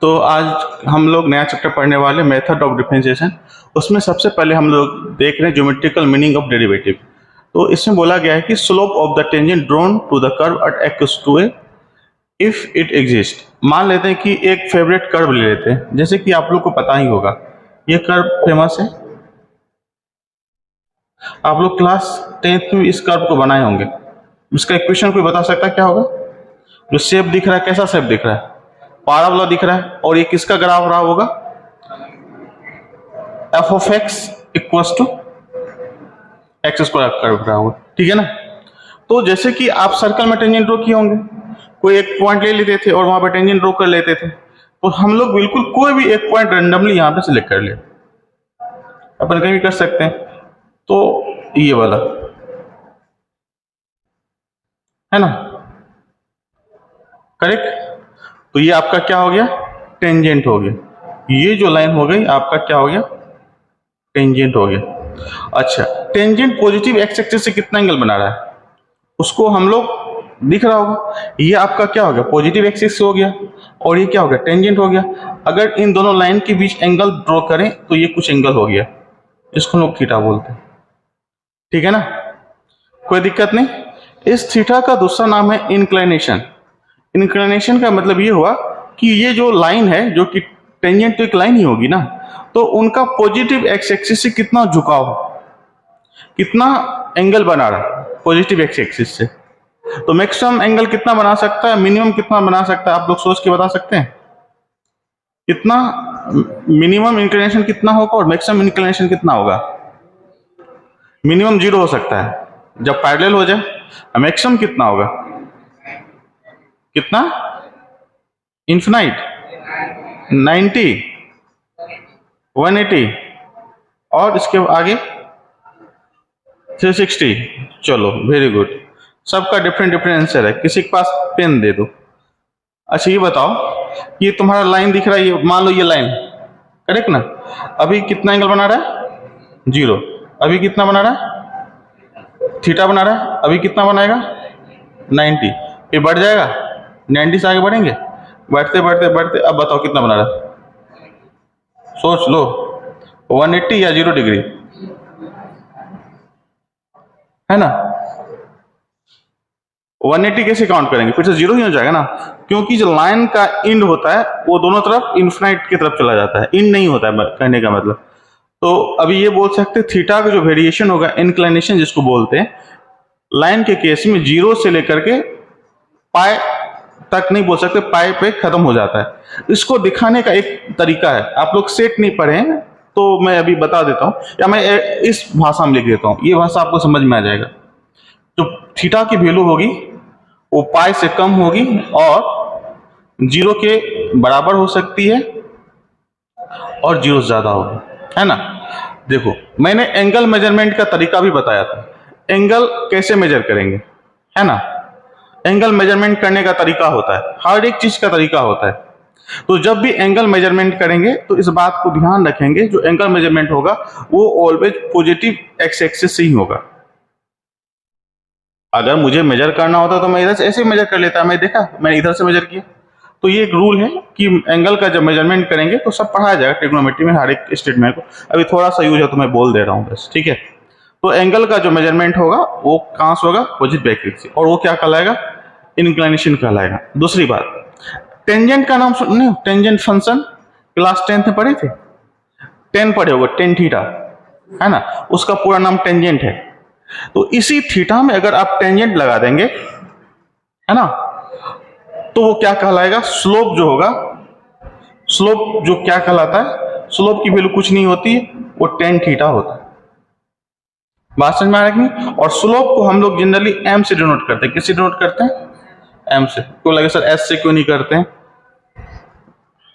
तो आज हम लोग नया चैप्टर पढ़ने वाले मेथड ऑफ डिफरेंशिएशन। उसमें सबसे पहले हम लोग देख रहे हैं ज्योमेट्रिकल मीनिंग ऑफ डेरिवेटिव। तो इसमें बोला गया है कि slope of the tangent drawn to the curve at x to a if it exist. मान लेते हैं कि एक फेवरेट कर्व ले लेते हैं, जैसे कि आप लोग को पता ही होगा ये कर्व फेमस है। आप लोग क्लास 10th में इस कर्व को बनाए होंगे। इसका इक्वेशन कोई बता सकता है क्या होगा? जो शेप दिख रहा है कैसा शेप दिख रहा है? पैराबोला दिख रहा है। और ये किसका ग्राफ रहा होगा? F of x equals to x square curve रहा होगा, ठीक है ना। तो जैसे कि आप सर्कल में टेंजेंट ड्रॉ किए होंगे, कोई एक पॉइंट ले लेते थे और वहां पर टेंजेंट ड्रॉ कर लेते थे। तो हम लोग बिल्कुल कोई भी एक पॉइंट रेंडमली यहाँ पे सिलेक्ट कर ले, अपन कहीं भी कर सकते हैं। तो ये वाला है ना, करेक्ट। तो ये आपका क्या हो गया? टेंजेंट हो गया। ये जो लाइन हो गई आपका क्या हो गया? टेंजेंट हो गया। अच्छा, टेंजेंट पॉजिटिव एक्स एक्सिस से कितना एंगल बना रहा है उसको हम लोग दिख रहा होगा। ये आपका क्या हो गया? पॉजिटिव एक्सिस हो गया। और ये क्या हो गया? टेंजेंट हो गया। अगर इन दोनों लाइन के बीच एंगल ड्रॉ करें तो ये कुछ एंगल हो गया, इसको लोग थीटा बोलते हैं, ठीक है ना। कोई दिक्कत नहीं। इस थीटा का दूसरा नाम है इंक्लिनेशन। इंक्लिनेशन का मतलब ये हुआ कि ये जो लाइन है, जो कि टेंजेंट तो एक लाइन ही होगी ना, तो उनका पॉजिटिव एक्स एक्सिस से कितना झुकाव, कितना एंगल बना रहा पॉजिटिव एक्स एक्सिस से। तो मैक्सिमम एंगल कितना बना सकता है, मिनिमम कितना बना सकता है, आप लोग सोच के बता सकते हैं? कितना मिनिमम इंक्लिनेशन कितना होगा और मैक्सिमम इंक्लिनेशन कितना होगा? मिनिमम 0 हो सकता है जब पैरेलल हो जाए। मैक्सिमम कितना होगा? कितना? इन्फिनाइट, 90, 180 और इसके आगे 360। चलो वेरी गुड, सबका डिफरेंट डिफरेंट आंसर है। किसी के पास पेन दे दो। अच्छा ये बताओ, ये तुम्हारा लाइन दिख रहा है, ये मान लो ये लाइन, करेक्ट ना। अभी कितना एंगल बना रहा है? 0। अभी कितना बना रहा है? थीटा बना रहा है। अभी कितना बनाएगा? 90। फिर बढ़ जाएगा, 90 से आगे बढ़ेंगे, बढ़ते बढ़ते बढ़ते। अब बताओ कितना बना रहा है? सोच लो, 180 या 0 डिग्री, है ना। 180 कैसे काउंट करेंगे? फिर से 0 ही हो जाएगा ना, क्योंकि जो लाइन का इंड होता है वो दोनों तरफ इन्फिनाइट की तरफ चला जाता है, इंड नहीं होता है कहने का मतलब। तो अभी ये बोल सकते हैं थीटा का जो वेरिएशन होगा, इंक्लिनेशन जिसको बोलते हैं, लाइन के केस में 0 से लेकर के पाई तक नहीं बोल सकते, पाई पे खत्म हो जाता है। इसको दिखाने का एक तरीका है, आप लोग सेट नहीं पढ़े हैं तो मैं अभी बता देता हूं, या मैं इस भाषा में लिख देता हूं, ये भाषा आपको समझ में आ जाएगा। जो थीटा की वैल्यू होगी वो पाई से कम होगी और 0 के बराबर हो सकती है और 0 से ज्यादा होगी, है ना। देखो मैंने एंगल मेजरमेंट का तरीका भी बताया था, एंगल कैसे मेजर करेंगे, है ना। एंगल मेजरमेंट करने का तरीका होता है, हर एक चीज का तरीका होता है। तो जब भी एंगल मेजरमेंट करेंगे तो इस बात को ध्यान रखेंगे, जो एंगल मेजरमेंट होगा वो ऑलवेज पॉजिटिव एक्स एक्सिस से ही होगा। अगर मुझे मेजर करना होता तो मैं इधर से ऐसे मेजर कर लेता, मैं देखा मैंने इधर से मेजर किया। तो ये एक रूल है कि एंगल का जब मेजरमेंट करेंगे तो सब पढ़ाया जाएगा ट्रिग्नोमेट्री में, हर एक स्टेटमेंट को। अभी थोड़ा सा यूज है तो मैं बोल दे रहा हूँ बस, ठीक है। तो एंगल का जो मेजरमेंट होगा वो कहाँ से होगा? पॉजिटिव एक्सिस से। और वो क्या कहलाएगा? इंक्लिनेशन कहलाएगा। दूसरी बात, टेंजेंट का नाम सुने, टेंजेंट फंक्शन क्लास 10th में पढ़े थे, 10 पढ़े होगा, टेन थीटा, है ना, उसका पूरा नाम टेंजेंट है। तो इसी थीटा में अगर आप टेंजेंट लगा देंगे, है ना, तो वो क्या कहलाएगा? स्लोप जो होगा, स्लोप जो क्या कहलाता है? स्लोप की वैल्यू कुछ नहीं होती है, वो टेन थीटा होता है। बात समझ में आ रहा है कि नहीं? और स्लोप को हम लोग जनरली एम से डिनोट करते हैं। किससे डिनोट करते हैं? एम से। क्यों लगे सर एस से क्यों नहीं करते हैं,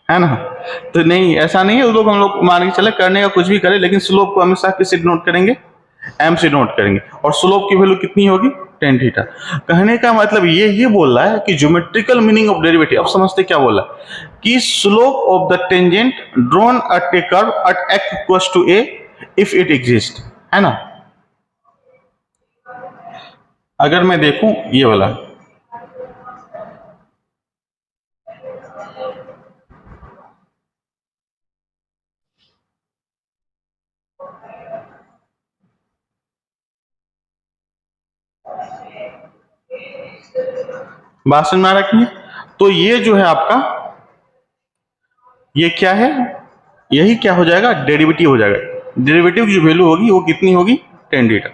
है ना। तो नहीं, ऐसा नहीं है, उस लोग हम लोग मान के चले करने का कुछ भी करें, लेकिन स्लोप को हमेशा किससे डिनोट करेंगे? एम से डिनोट करेंगे। और स्लोप की वैल्यू कितनी होगी? Tan theta. कहने का मतलब ये बोल रहा है कि ज्योमेट्रिकल मीनिंग ऑफ डेरिवेटिव, अब समझते क्या बोल रहा है कि slope of the tangent drawn at a curve at x equals to a if it exist, है ना। अगर मैं देखूं ये वाला, बात समझ में आ रखी है। तो ये जो है आपका, ये क्या है, यही क्या हो जाएगा, डेरिवेटिव हो जाएगा। डेरिवेटिव की जो वैल्यू होगी वो कितनी होगी, tan थीटा।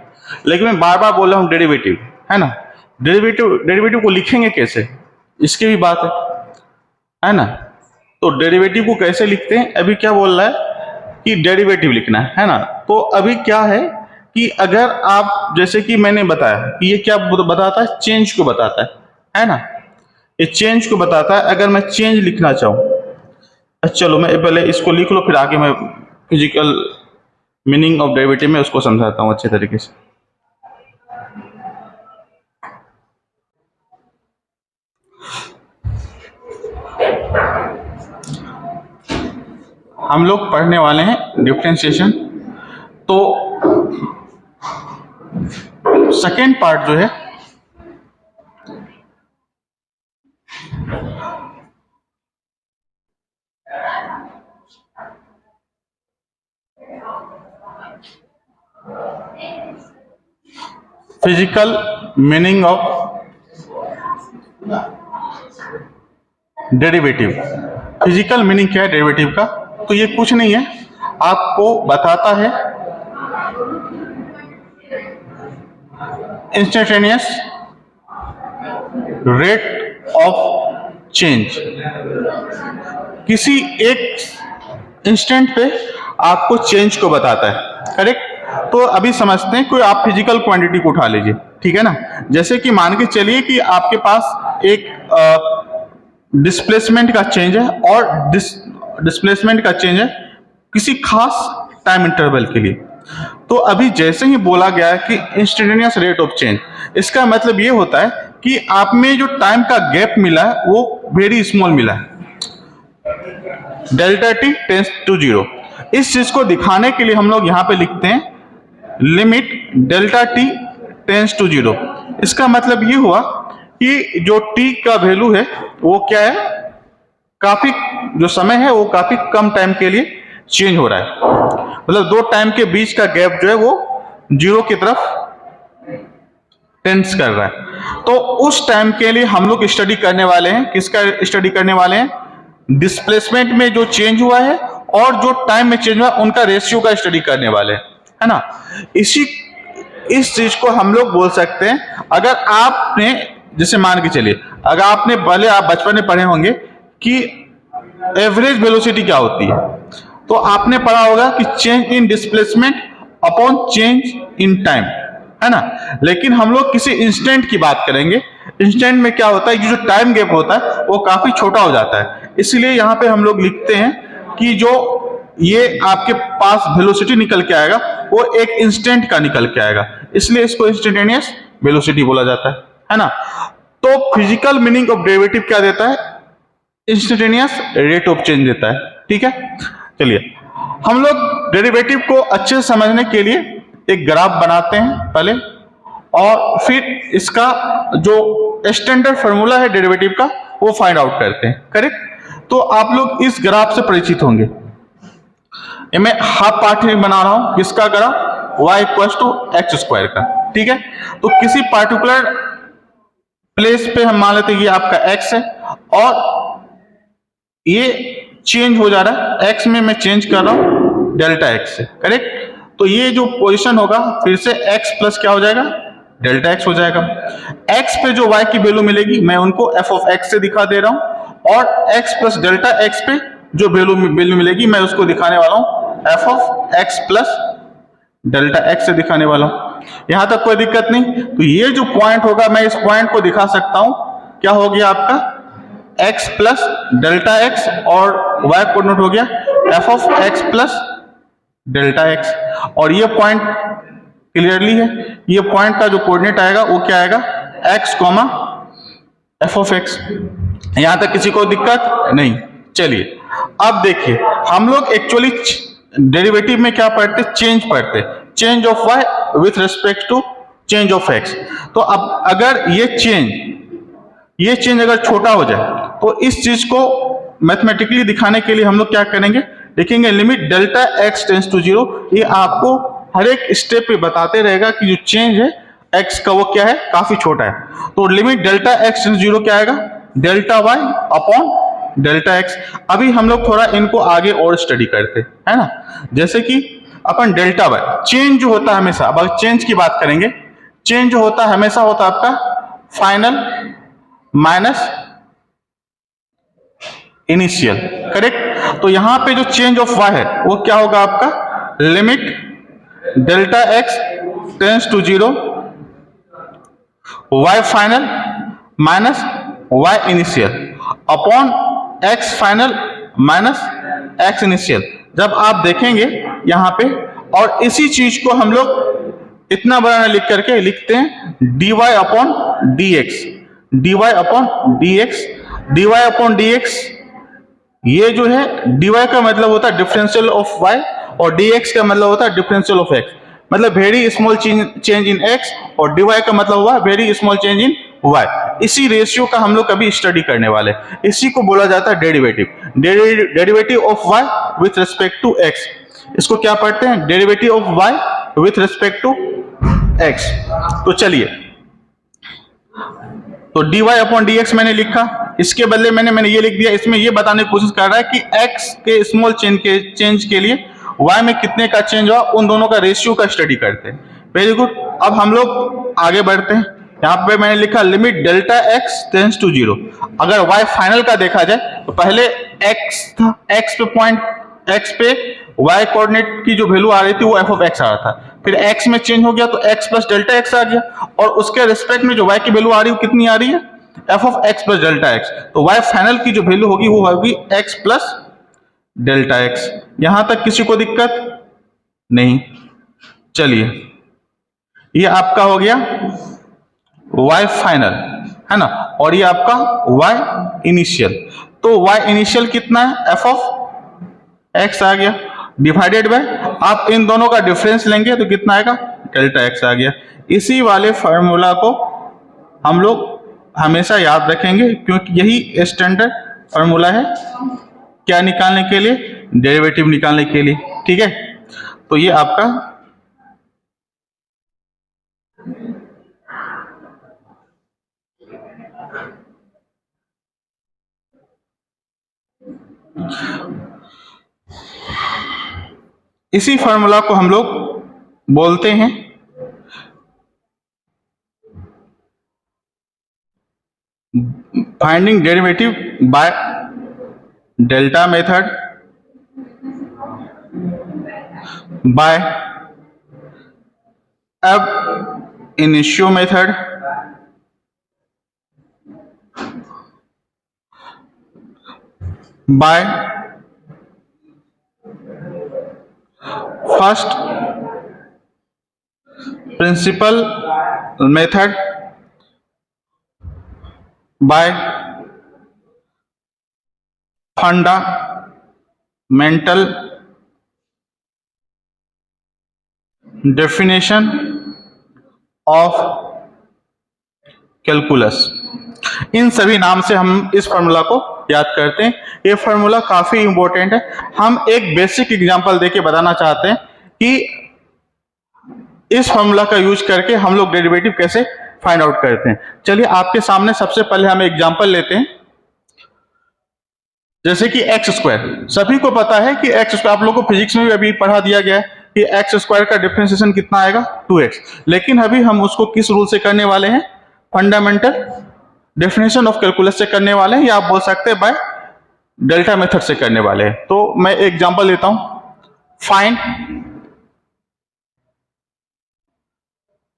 लेकिन मैं बार बार बोल रहा हूँ डेरिवेटिव, है ना। डेरिवेटिव को लिखेंगे कैसे, इसकी भी बात है ना। तो डेरिवेटिव को कैसे लिखते हैं, अभी क्या बोल रहा है कि डेरिवेटिव लिखना है ना। तो अभी क्या है कि अगर आप, जैसे कि मैंने बताया कि ये क्या बताता है, चेंज को बताता है ना। ये चेंज को बताता है। अगर मैं चेंज लिखना चाहूँ, चलो मैं पहले इसको लिख लो, फिर आगे मैं फिजिकल मीनिंग ऑफ डेरिवेटिव में उसको समझाता हूँ अच्छे तरीके से। हम लोग पढ़ने वाले हैं डिफरेंशिएशन। तो सेकेंड पार्ट जो है, physical meaning of derivative. Physical meaning क्या है डेरिवेटिव का, तो ये कुछ नहीं है, आपको बताता है इंस्टेंटेनियस रेट ऑफ चेंज। किसी एक इंस्टेंट पे आपको चेंज को बताता है, करेक्ट। तो अभी समझते हैं, कोई आप फिजिकल क्वांटिटी को उठा लीजिए, ठीक है ना। जैसे कि मान के चलिए कि आपके पास एक डिस्प्लेसमेंट का चेंज है, और डिस्प्लेसमेंट का चेंज है किसी खास टाइम इंटरवल के लिए। तो अभी जैसे ही बोला गया है कि इंस्टेंटेनियस रेट ऑफ चेंज, इसका मतलब ये होता है कि आप में जो टाइम का गैप मिला है वो वेरी स्मॉल मिला है, डेल्टा टी टेंड्स टू 0। इस चीज को दिखाने के लिए हम लोग यहां पे लिखते हैं limit delta t tends to 0। इसका मतलब ये हुआ कि जो टी का वैल्यू है वो क्या है, काफी जो समय है वो काफी कम टाइम के लिए चेंज हो रहा है। मतलब दो टाइम के बीच का गैप जो है वो 0 की तरफ टेंड्स कर रहा है। तो उस टाइम के लिए हम लोग स्टडी करने वाले हैं, किसका स्टडी करने वाले हैं, डिस्प्लेसमेंट में जो चेंज हुआ है और जो टाइम में चेंज हुआ है उनका रेशियो का स्टडी करने वाले हैं, है ना। इस चीज को हम लोग बोल सकते हैं, अगर आपने, जैसे मान के चलिए, अगर आपने पहले, आप बचपन में पढ़े होंगे कि एवरेज वेलोसिटी क्या होती है, तो आपने पढ़ा होगा कि change in displacement upon change in time, है ना। लेकिन हम लोग किसी इंस्टेंट की बात करेंगे। इंस्टेंट में क्या होता है कि जो टाइम गैप होता है वो काफी छोटा हो जाता है। इसलिए यहां पे हम लोग लिखते हैं कि जो ये आपके पास वेलोसिटी निकल के आएगा वो एक इंस्टेंट का निकल के आएगा, इसलिए इसको इंस्टेंटेनियस वेलोसिटी बोला जाता है ना। तो फिजिकल मीनिंग ऑफ डेरिवेटिव क्या देता है, इंस्टेंटेनियस रेट ऑफ चेंज देता है, ठीक है। चलिए हम लोग डेरिवेटिव को अच्छे से समझने के लिए एक ग्राफ बनाते हैं पहले, और फिर इसका जो स्टैंडर्ड फॉर्मूला है डेरिवेटिव का वो फाइंड आउट करते हैं, करेक्ट। तो आप लोग इस ग्राफ से परिचित होंगे। ये मैं हाफ पार्ट में बना रहा हूं, किसका graph, y equals to x square का, ठीक है। तो किसी पार्टिकुलर प्लेस पे हम मान लेते हैं ये आपका x है, और ये चेंज हो जा रहा है, x में मैं चेंज कर रहा हूं डेल्टा x से, करेक्ट। तो ये जो पोजीशन होगा फिर से x प्लस क्या हो जाएगा, डेल्टा x हो जाएगा। x पे जो y की वैल्यू मिलेगी मैं उनको f ऑफ x से दिखा दे रहा हूं, और x प्लस डेल्टा x पे जो वैल्यू मिलेगी मैं उसको दिखाने वाला हूं f of x plus delta x से दिखाने वाला हूं। यहां तक कोई दिक्कत नहीं। तो ये जो पॉइंट होगा मैं इस पॉइंट को दिखा सकता हूं, क्या हो गया आपका x प्लस डेल्टा x, और y कोऑर्डिनेट हो गया f of x plus delta x। और ये पॉइंट क्लियरली है, ये पॉइंट का जो कोऑर्डिनेट आएगा वो क्या आएगा, x comma f of x। यहां तक किसी को दिक्कत नहीं। चलिए अब देखिए, हम लोग एक्चुअली डेरिवेटिव में क्या पढ़ते, चेंज पढ़ते, change of y with respect to change of x। तो अब अगर ये चेंज अगर छोटा हो जाए तो इस चीज को मैथमेटिकली दिखाने के लिए हम लोग क्या करेंगे, देखेंगे limit delta x tends to 0। ये आपको हर एक स्टेप पे बताते रहेगा कि जो चेंज है एक्स का वो क्या है, काफी छोटा है, तो लिमिट डेल्टा एक्स टेंड्स 0 क्या आएगा, delta y upon delta x. अभी हम लोग थोड़ा इनको आगे और स्टडी करते है ना, जैसे कि अपन डेल्टा वाई चेंज जो होता है हमेशा, अब अगर चेंज की बात करेंगे, चेंज जो होता है हमेशा होता है आपका फाइनल माइनस इनिशियल, करेक्ट। तो यहां पे जो चेंज ऑफ वाई है वो क्या होगा आपका, limit delta x tends to 0 y final minus y initial upon x final minus x initial. जब आप देखेंगे यहां पे, और इसी चीज को हम लोग इतना बड़ा लिख करके लिखते हैं dy upon dx, dy upon dx, dy upon dx। ये जो है dy का मतलब होता है डिफरेंशियल ऑफ y और dx का मतलब होता है डिफरेंशियल ऑफ x, मतलब very small change in x, और dy का मतलब हुआ very small change in y। इसी रेशियो का हम लोग कभी स्टडी करने वाले, इसी को बोला जाता है derivative, derivative of y with respect to x। इसको क्या पढ़ते हैं, derivative of y with respect to x। तो चलिए, तो dy अपॉन dx मैंने लिखा, इसके बदले मैंने ये लिख दिया, इसमें ये बताने की कोशिश कर रहा है कि x के स्मॉल चेंज के लिए y में कितने का चेंज हुआ, उन दोनों का रेशियो का स्टडी करते हैं। Very good. अब हम लोग आगे बढ़ते हैं, यहाँ पे मैंने लिखा limit delta x tends to 0। अगर y फाइनल का देखा जाए तो पहले x था, x पे पॉइंट, x पे y कोऑर्डिनेट की जो वैल्यू आ रही थी वो f ऑफ x आ रहा था, फिर x में चेंज हो गया तो x प्लस डेल्टा x आ गया, और उसके रिस्पेक्ट में जो y की वैल्यू आ रही है वो कितनी आ रही है, f of x plus delta x। तो y फाइनल की जो वैल्यू होगी वो होगी x प्लस डेल्टा x। यहां तक किसी को दिक्कत नहीं। चलिए, ये आपका हो गया y फाइनल, है ना, और ये आपका y इनिशियल। तो y इनिशियल कितना है, f ऑफ x आ गया, डिवाइडेड बाय, आप इन दोनों का डिफरेंस लेंगे तो कितना आएगा, डेल्टा x आ गया। इसी वाले फार्मूला को हम लोग हमेशा याद रखेंगे, क्योंकि यही स्टैंडर्ड फार्मूला है क्या निकालने के लिए, डेरिवेटिव निकालने के लिए, ठीक है। तो ये आपका इसी फार्मूला को हम लोग बोलते हैं finding derivative by delta method, by ab initio method, by first principle method, by fundamental definition of calculus. इन सभी नाम से हम इस फार्मूला को याद करते हैं। ये फार्मूला काफी इंपॉर्टेंट है। हम एक बेसिक एग्जांपल देके बताना चाहते हैं कि इस फार्मूला का यूज करके हम लोग डेरिवेटिव कैसे फाइंड आउट करते हैं। चलिए, आपके सामने सबसे पहले हम एग्जांपल लेते हैं, जैसे कि एक्स स्क्वायर। सभी को पता है कि एक्स स्क्वायर, आप लोगों को फिजिक्स में भी अभी पढ़ा दिया गया है कि एक्स स्क्वायर का डिफरेंशिएशन कितना आएगा, 2x। लेकिन अभी हम उसको किस रूल से करने वाले हैं, फंडामेंटल डेफिनेशन ऑफ कैलकुलस से करने वाले हैं, या आप बोल सकते हैं बाय डेल्टा मेथड से करने वाले हैं। तो मैं एग्जांपल लेता हूं, find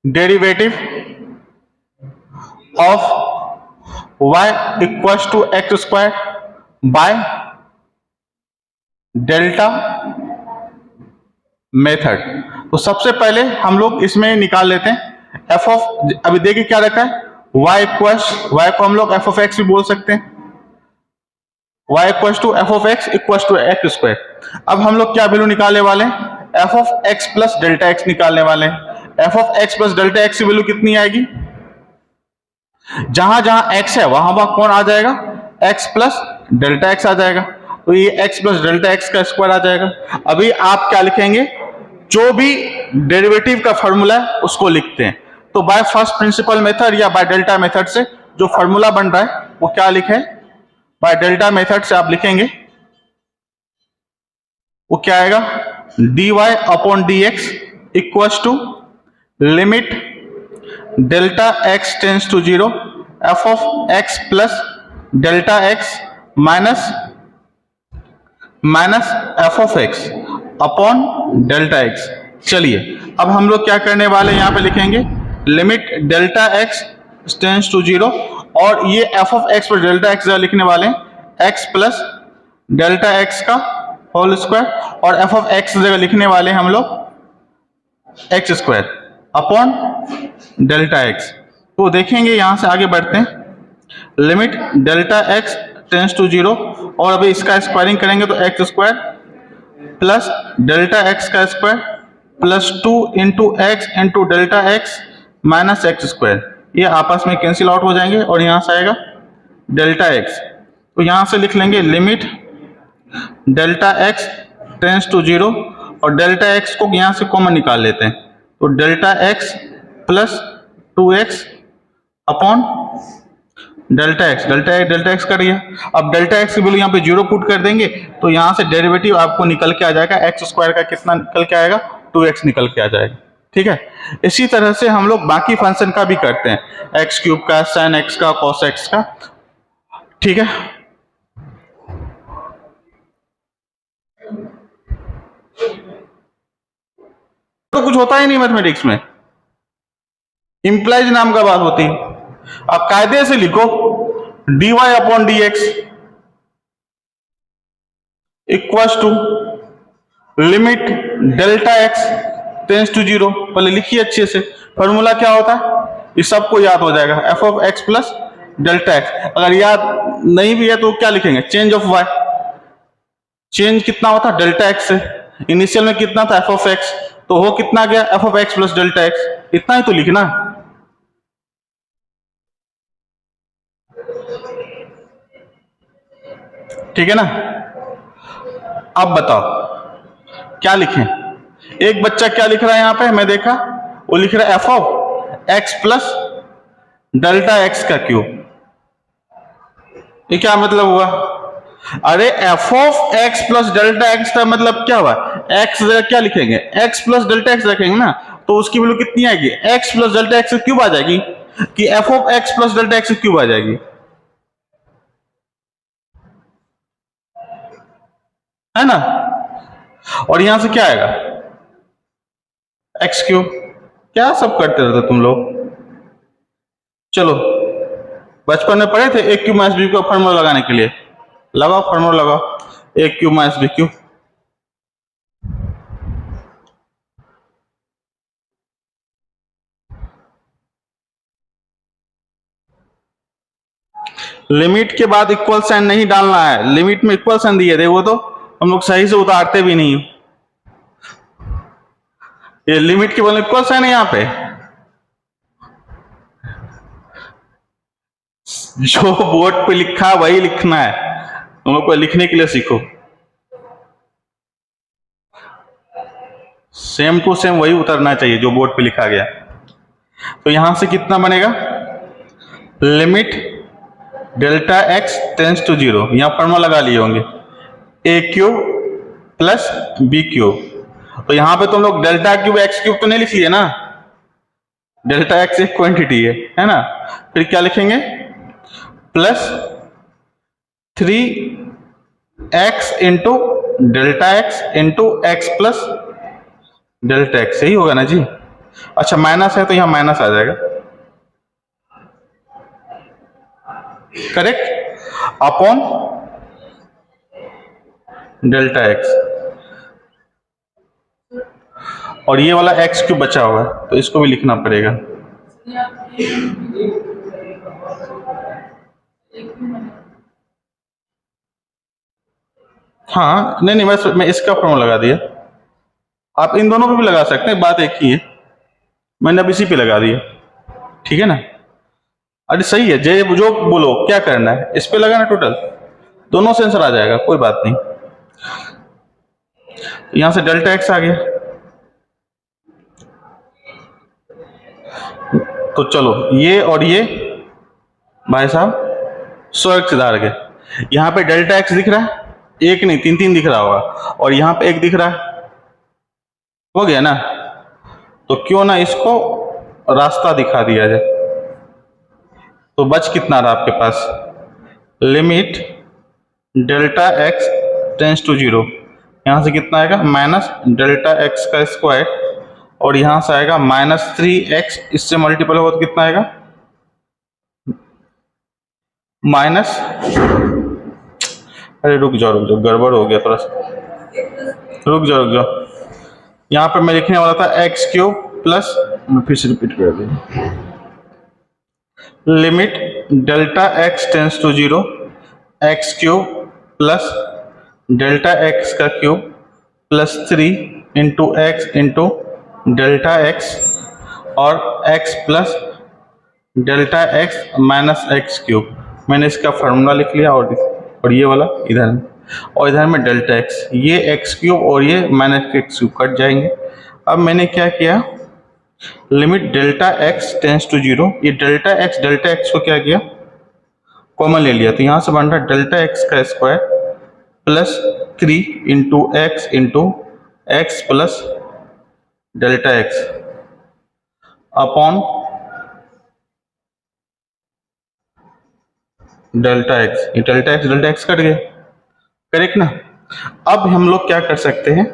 derivative of y equals to x square by delta method. तो सबसे पहले हम लोग इसमें निकाल लेते हैं f ऑफ, अभी देखिए क्या रखा है, y इक्वल्स, y को हम लोग f ऑफ x भी बोल सकते हैं, y equals to f of x equals to x square. अब हम लोग क्या वैल्यू निकालने वाले हैं, f of x plus delta x निकालने वाले हैं। f of x plus delta x की वैल्यू कितनी आएगी, जहां जहां x है वहां वहां कौन आ जाएगा, x प्लस डेल्टा x आ जाएगा। तो ये x प्लस डेल्टा x का स्क्वायर आ जाएगा। अभी आप क्या लिखेंगे, जो भी डेरिवेटिव का फॉर्मूला है उसको लिखते हैं। तो बाय फर्स्ट प्रिंसिपल मेथड या बाय डेल्टा मेथड से जो फॉर्मूला बन रहा है वो क्या लिखे, बाय डेल्टा मेथड से आप लिखेंगे वो क्या आएगा, dy upon dx equals to limit delta x tends to 0 f of x plus delta x minus f of x upon delta x। चलिए अब हम लोग क्या करने वाले हैं, यहां पे लिखेंगे limit delta x tends to 0 और ये f ऑफ x पर डेल्टा x लिखने वाले हैं x प्लस डेल्टा x का होल स्क्वायर और f ऑफ x जगह लिखने वाले हैं हम लोग x square upon delta x। तो देखेंगे यहां से आगे बढ़ते हैं, limit delta x tends to 0 और अभी इसका स्क्वायरिंग करेंगे तो x square plus delta x का square plus 2 into x into delta x minus x square, ये आपस में कैंसिल आउट हो जाएंगे और यहां से आएगा डेल्टा x। तो यहां से लिख लेंगे limit delta x tends to 0 और डेल्टा x को यहां से कॉमन निकाल लेते हैं, तो delta x plus 2x upon delta x कर दिया। अब डेल्टा x की वैल्यू यहाँ पे 0 पुट कर देंगे तो यहाँ से डेरिवेटिव आपको निकल के आ जाएगा, एक्स स्क्वायर का कितना निकल के आएगा, 2x निकल के आ जाएगा। ठीक है, इसी तरह से हम लोग बाकी फंक्शन का भी करते हैं, एक्स क्यूब का, साइन x का, कॉस x का। ठीक है, तो कुछ होता ही नहीं मैथमेटिक्स में, इंप्लाइज नाम का बात होती है। अब कायदे से लिखो dy upon dx equals to limit delta x tends to 0। पहले लिखिए अच्छे से, फॉर्मूला क्या होता है ये सबको याद हो जाएगा, f of x plus delta x। अगर याद नहीं भी है तो क्या लिखेंगे, चेंज ऑफ y, चेंज कितना होता है डेल्टा x से, इनिशियल में कितना था f ऑफ x, तो हो कितना गया f of x plus delta x, इतना ही तो लिखना। ठीक है ना, अब बताओ क्या लिखें। एक बच्चा क्या लिख रहा है यहां पे, मैं देखा वो लिख रहा है f of x plus delta x का क्यूब। ये क्या मतलब हुआ, अरे f of x plus delta x का मतलब क्या हुआ, x जगह क्या लिखेंगे, x प्लस डेल्टा x रखेंगे ना, तो उसकी वैल्यू कितनी आएगी, x plus delta x cube आ जाएगी कि f of x plus delta x cube आ जाएगी, है ना। और यहां से क्या आएगा एक्स क्यूब। क्या सब करते रहते तुम लोग। चलो बचपन में पढ़े थे ए क्यूब माइनस बी का फॉर्मूला लगाने के लिए, लगाओ फॉर्मूला लगाओ, a cube minus b cube. Limit के बाद इक्वल साइन नहीं डालना है, लिमिट में इक्वल साइन दिए थे वो तो हम लोग सही से उतारते भी नहीं, ये लिमिट के बदले इक्वल साइन है यहां पे, जो बोर्ड पे लिखा है वही लिखना है, तुम लोग को लिखने के लिए सीखो, सेम टू सेम वही उतरना चाहिए जो बोर्ड पे लिखा गया। तो यहां से कितना बनेगा, limit delta x tends to 0, यहां फॉर्मूला लगा लिए होंगे a cube plus b cube. तो यहां पे तुम लोग डेल्टा क्यूब एक्स क्यूब तो नहीं लिख लिए ना, डेल्टा एक्स एक क्वांटिटी है ना, फिर क्या लिखेंगे plus 3x into delta x into x plus delta x, यही होगा ना जी। अच्छा माइनस है तो यहां माइनस आ जाएगा, करेक्ट, अपॉन डेल्टा एक्स, और ये वाला एक्स क्यूब बचा हुआ है तो इसको भी लिखना पड़ेगा। हाँ नहीं नहीं, बस मैं इसका फॉर्मूला लगा दिया, आप इन दोनों पे भी लगा सकते हैं, बात एक ही है, मैंने अब इसी पे लगा दिया, ठीक है ना। अरे सही है, जे जो बोलो क्या करना है, इस पे लगाना, टोटल दोनों से आंसर आ जाएगा, कोई बात नहीं। यहां से डेल्टा एक्स आ गया, तो चलो ये और ये भाई साहब स्वर्ग से धार गए। यहाँ पे डेल्टा एक्स दिख रहा है, एक नहीं तीन तीन दिख रहा होगा, और यहाँ पे एक दिख रहा है, हो गया ना। तो क्यों ना इसको रास्ता दिखा दिया जाए। तो बच कितना रहा आपके पास, limit delta x tends to zero, यहाँ से कितना आएगा माइनस डेल्टा एक्स का स्क्वायर, और यहाँ से आएगा -3x, इससे मल्टीपल होगा तो कितना आएगा माइनस, अरे रुक जाओ गड़बड़ हो गया थोड़ा सा, रुक जाओ। यहाँ पर मैं लिखने वाला था एक्स क्यूब प्लस, फिर से रिपीट कर दिया, limit delta x tends to zero, x cube plus delta x का cube plus 3 into x into delta x, और x plus delta x minus x cube. मैंने इसका फार्मूला लिख लिया, और ये वाला इधर में, और इधर में डेल्टा एक्स, ये एक्स क्यूब और ये माइनस एक्स क्यूब कट जाएंगे। अब मैंने क्या किया, limit delta x tends to zero, ये डेल्टा एक्स को क्या किया कॉमन ले लिया, तो यहाँ से बन रहा डेल्टा एक्स का square plus 3 into x plus delta x upon delta x, ये डेल्टा एक्स कट गए, करेक्ट ना। अब हम लोग क्या कर सकते हैं,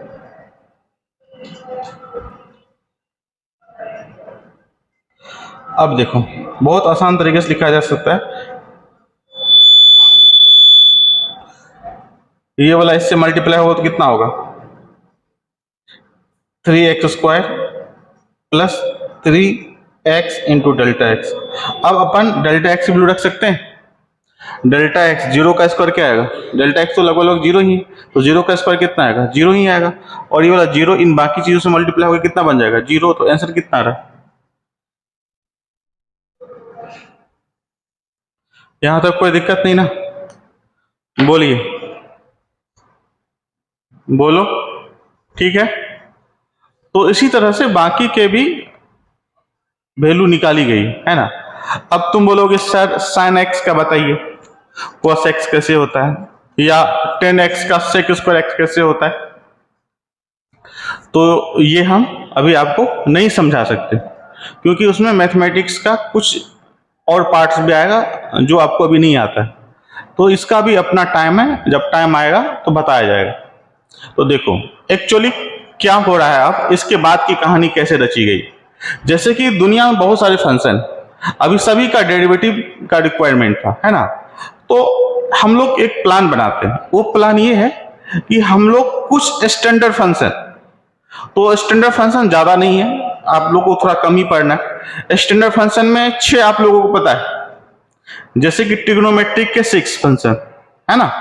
अब देखो बहुत आसान तरीके से लिखा जा सकता है, ये वाला इससे मल्टीप्लाई होगा तो कितना होगा 3x square plus 3x into delta x. अब अपन डेल्टा एक्स की वैल्यू रख सकते हैं, डेल्टा एक्स जीरो का स्क्वायर क्या आएगा, डेल्टा एक्स तो लगभग जीरो ही, तो जीरो का स्क्वायर कितना आएगा जीरो ही आएगा, और ये वाला जीरो इन बाकी चीजों से मल्टीप्लाई होकर कितना बन जाएगा जीरो, तो आंसर कितना आ रहा है, यहां तक कोई दिक्कत नहीं ना, बोलिए बोलो, ठीक है। तो इसी तरह से बाकी के भी वैल्यू निकाली गई है ना। अब तुम बोलोगे सर साइन एक्स का बताइए, cos एक्स कैसे होता है, या 10x का sec स्क्वायर एक्स कैसे होता है, तो ये हम अभी आपको नहीं समझा सकते, क्योंकि उसमें मैथमेटिक्स का कुछ और पार्ट्स भी आएगा जो आपको अभी नहीं आता है, तो इसका भी अपना टाइम है, जब टाइम आएगा तो बताया जाएगा। तो देखो एक्चुअली क्या हो रहा है, आप इसके बाद की कहानी कैसे रची गई, जैसे कि दुनिया में बहुत सारे फंक्शन, अभी सभी का डेरिवेटिव का रिक्वायरमेंट था, है ना। तो हम लोग एक प्लान बनाते हैं, वो प्लान ये है कि हम लोग कुछ स्टैंडर्ड फंक्शन, तो स्टैंडर्ड फंक्शन ज्यादा नहीं है, आप लोग को थोड़ा कम ही पढ़ना है। स्टैंडर्ड फंक्शन में 6 आप लोगों को पता है, जैसे कि ट्रिग्नोमेट्रिक के 6 फंक्शन है ना,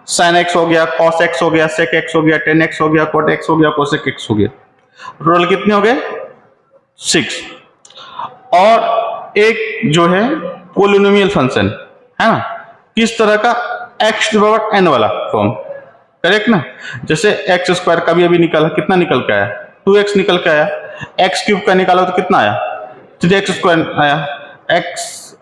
साइन एक्स हो गया, कॉस एक्स हो गया, सेक एक्स हो गया, टेन एक्स हो गया, कोट एक्स हो गया, कोसेक एक्स हो गया, टोटल कितने हो गए 6। और एक जो है पोलिनोमियल फंक्शन है ना, किस तरह का, एक्स टू पावर एन वाला फॉर्म, करेक्ट ना। जैसे एक्स स्क्वायर का भी अभी निकला, कितना निकल के आया 2x निकल के आया, एक्स क्यूब का निकाला तो कितना आया 3x स्क्वायर आया, एक्स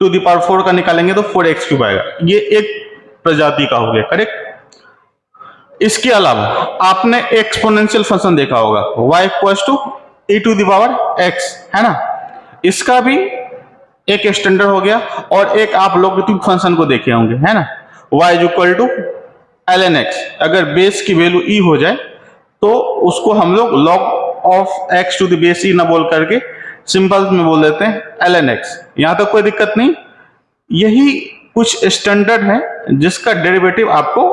टू द पावर 4 का निकालेंगे तो 4x क्यूब आएगा, ये एक प्रजाति का हो गया, करेक्ट। इसके अलावा आपने एक्सपोनेंशियल फंक्शन देखा होगा, y equals to e to the power x, है ना, इसका भी एक स्टैंडर्ड हो गया। और एक आप लोगरिथमिक फंक्शन को देखे होंगे, है ना, y is equal to ln x, अगर बेस की वैल्यू e हो जाए तो उसको हम लोग log of x to the base e ना बोल करके सिंपल में बोल देते हैं ln x। यहां तक कोई दिक्कत नहीं, यही कुछ स्टैंडर्ड है जिसका डेरिवेटिव आपको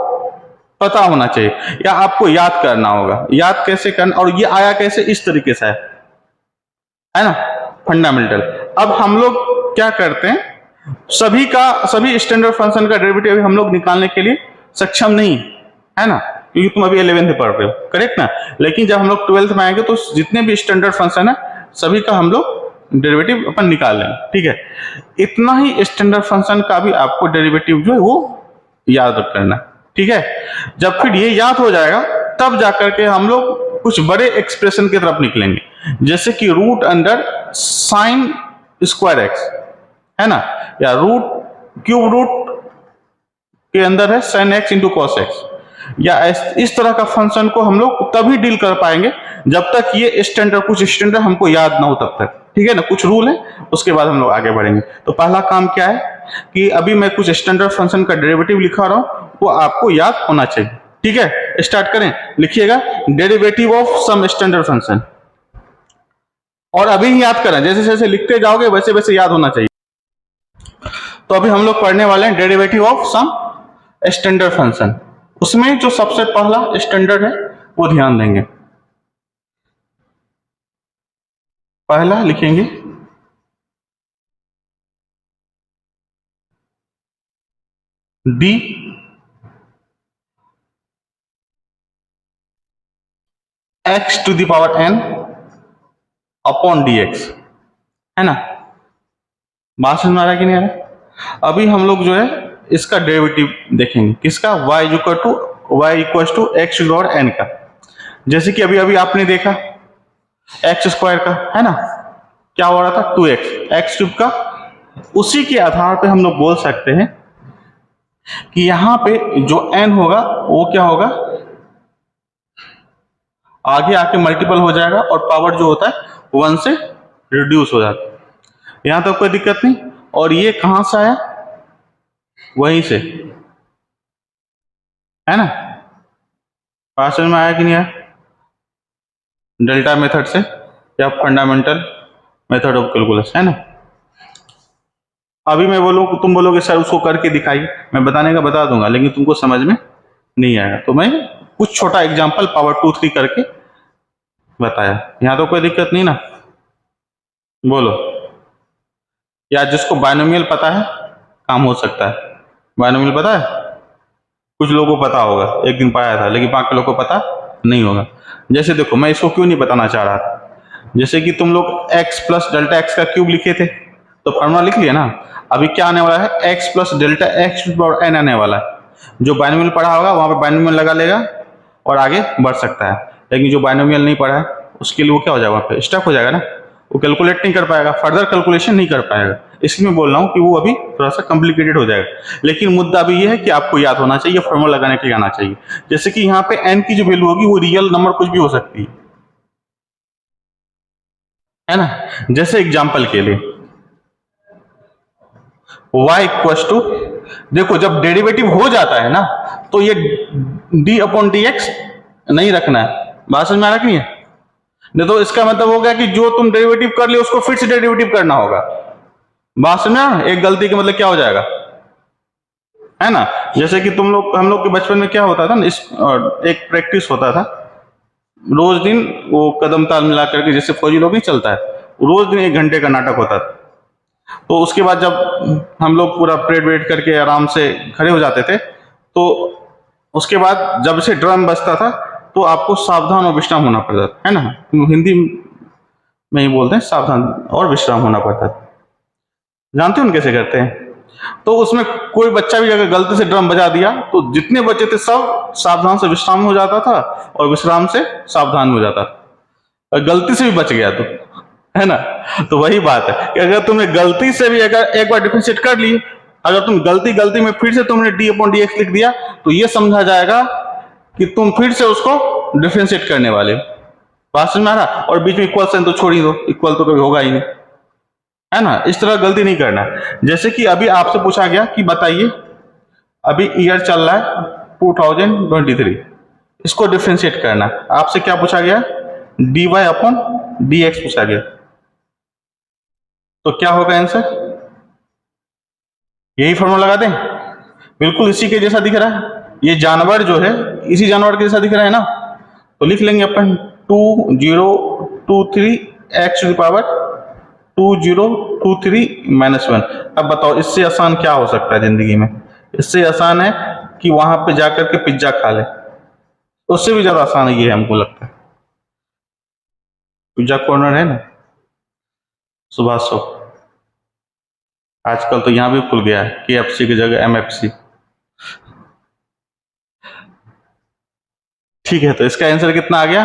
पता होना चाहिए या आपको याद करना होगा। याद कैसे करना, और ये आया कैसे, इस तरीके से है ना, फंडामेंटल। अब हम लोग क्या करते हैं, सभी स्टैंडर्ड फंक्शन का डेरिवेटिव हम लोग निकालने के लिए सक्षम नहीं है ना, क्योंकि तुम अभी 11th में पढ़ रहे हो, करेक्ट ना। लेकिन जब हम लोग 12th में आएंगे तो जितने भी स्टैंडर्ड फंक्शन है सभी का हम लोग डेरिवेटिव अपन निकाल लेंगे, ठीक है। इतना ही स्टैंडर्ड फंक्शन का भी आपको डेरिवेटिव जो है वो याद करना, ठीक है। जब फिर ये याद हो जाएगा तब जाकर के हम लोग कुछ बड़े एक्सप्रेशन की तरफ निकलेंगे, जैसे कि root under sine square x, है ना, या रूट क्यूब रूट के अंदर है sine x into cos x, या इस तरह का फंक्शन को हम लोग तभी डील कर पाएंगे जब तक ये स्टैंडर्ड, कुछ स्टैंडर्ड हमको याद ना हो तब तक, ठीक है ना, कुछ रूल है, उसके बाद हम लोग आगे बढ़ेंगे। तो पहला काम क्या है कि अभी मैं कुछ स्टैंडर्ड फंक्शन का डेरिवेटिव लिखा रहा हूं, वो आपको याद होना चाहिए, ठीक है। स्टार्ट करें, लिखिएगा derivative of some standard function, और अभी ही याद करें, जैसे जैसे लिखते जाओगे वैसे वैसे याद होना चाहिए। तो अभी हम लोग पढ़ने वाले हैं derivative of some standard function, उसमें जो सबसे पहला स्टैंडर्ड है वो ध्यान देंगे। पहला लिखेंगे d x to the power n upon d x, है ना। बात समझ में आ रहा है कि नहीं आ रहा। अभी हम लोग जो है इसका डेरिवेटिव देखेंगे, किसका, y equal to x to power n का। जैसे कि अभी अभी आपने देखा एक्स स्क्वायर का, है ना, क्या हो रहा था, 2x एक्स क्यूब का। उसी के आधार पे हम लोग बोल सकते हैं कि यहां पे जो n होगा वो क्या होगा, आगे आके मल्टीपल हो जाएगा और पावर जो होता है 1 से रिड्यूस हो जाता है। यहां तक कोई दिक्कत नहीं। और ये कहां से आया, वहीं से, है ना। बात समझ में आया कि नहीं आया, डेल्टा मेथड से या फंडामेंटल मेथड ऑफ कैलकुलस, है ना। अभी मैं बोलूँ, तुम बोलोगे सर उसको करके दिखाइए, मैं बताने का बता दूंगा, लेकिन तुमको समझ में नहीं आएगा। तो मैं कुछ छोटा एग्जांपल पावर 2 3 करके बताया, यहां तो कोई दिक्कत नहीं ना, बोलो। या जिसको बायनोमियल पता है काम हो सकता है, बायनोमियल पता है, कुछ लोगों को पता होगा, एक दिन पाया था, लेकिन बाकी लोगों को पता नहीं होगा। जैसे देखो, मैं इसको क्यों नहीं बताना चाह रहा था, जैसे कि तुम लोग x प्लस डेल्टा एक्स का क्यूब लिखे थे, तो फॉर्मूला लिख लिया ना। अभी क्या आने वाला है, x plus delta x to power n आने वाला है। जो बायनोमियल पढ़ा होगा वहां पे बायनोमियल लगा लेगा और आगे बढ़ सकता है, लेकिन जो बायनोमियल नहीं पढ़ा है उसके लिए वो क्या हो जाएगा, वहां पे स्टक हो जाएगा ना, वो कैलकुलेट नहीं कर पाएगा, फर्दर कैलकुलेशन नहीं कर पाएगा। इसलिए मैं बोल रहा हूँ कि वो अभी थोड़ा सा कॉम्प्लिकेटेड हो जाएगा, लेकिन मुद्दा अभी ये है कि आपको याद होना चाहिए, फॉर्मूला लगाने के लिए आना चाहिए। जैसे कि यहाँ पे n की जो वैल्यू होगी वो रियल नंबर कुछ भी हो सकती है ना। जैसे एग्जाम्पल के लिए y इक्वल टू, देखो जब डेरिवेटिव हो जाता है ना तो ये d अपॉन डी एक्स नहीं रखना है। बात समझ में आ रहा कि नहीं है, नहीं तो इसका मतलब हो गया कि जो तुम डेरिवेटिव कर लियो उसको फिर से डेरिवेटिव करना होगा। बात समझ में आ रहा है? एक गलती का मतलब क्या हो जाएगा, है ना। जैसे कि तुम लोग, हम लोग के बचपन में क्या होता था ना, एक प्रैक्टिस होता था, रोज दिन वो कदम ताल मिला करके, जैसे फौजी लोग नहीं चलता है, रोज दिन 1 घंटे का नाटक होता था। तो उसके बाद जब हम लोग पूरा परेड वेट करके आराम से खड़े हो जाते थे, तो उसके बाद जब से ड्रम बजता था तो आपको सावधान और विश्राम होना पड़ता था, है ना। हिंदी में ही बोलते हैं, सावधान और विश्राम होना पड़ता था। जानते हो कैसे करते हैं, तो उसमें कोई बच्चा भी अगर गलती से ड्रम बजा दिया तो जितने बच्चे थे सब सावधान से विश्राम हो जाता था और विश्राम से सावधान हो जाता था। और गलती से भी बच गया तो, है ना। तो वही बात है कि अगर तुमने गलती से भी अगर एक बार डिफरेंशिएट कर ली, अगर तुम गलती गलती में फिर से तुमने डी अपॉन डी एक्स लिख दिया तो ये समझा जाएगा कि तुम फिर से उसको डिफरेंशिएट करने वाले हो। बात समझ में आ रहा। और बीच में इक्वल साइन तो छोड़ ही दो, इक्वल तो कभी होगा ही नहीं, है ना। इस तरह गलती नहीं करना। जैसे कि अभी आपसे पूछा गया कि बताइए, अभी ईयर चल रहा है 2023, इसको डिफरेंशिएट करना, आपसे क्या पूछा गया, d y upon d x पूछा गया, तो क्या होगा आंसर, यही फॉर्मूला लगा दें, बिल्कुल इसी के जैसा दिख रहा है, ये जानवर जो है इसी जानवर के जैसा दिख रहा है ना। तो लिख लेंगे अपन 2023 एक्स टू द पावर 2023 - 1। अब बताओ इससे आसान क्या हो सकता है जिंदगी में, इससे आसान है कि वहां पे जाकर के पिज्जा खा ले, उससे भी ज्यादा आसान है ये, हमको लगता है। पिज्जा कॉर्नर है ना सुभाष चौक, आजकल तो यहाँ भी खुल गया है KFC की जगह MFC। ठीक है, तो इसका आंसर कितना आ गया,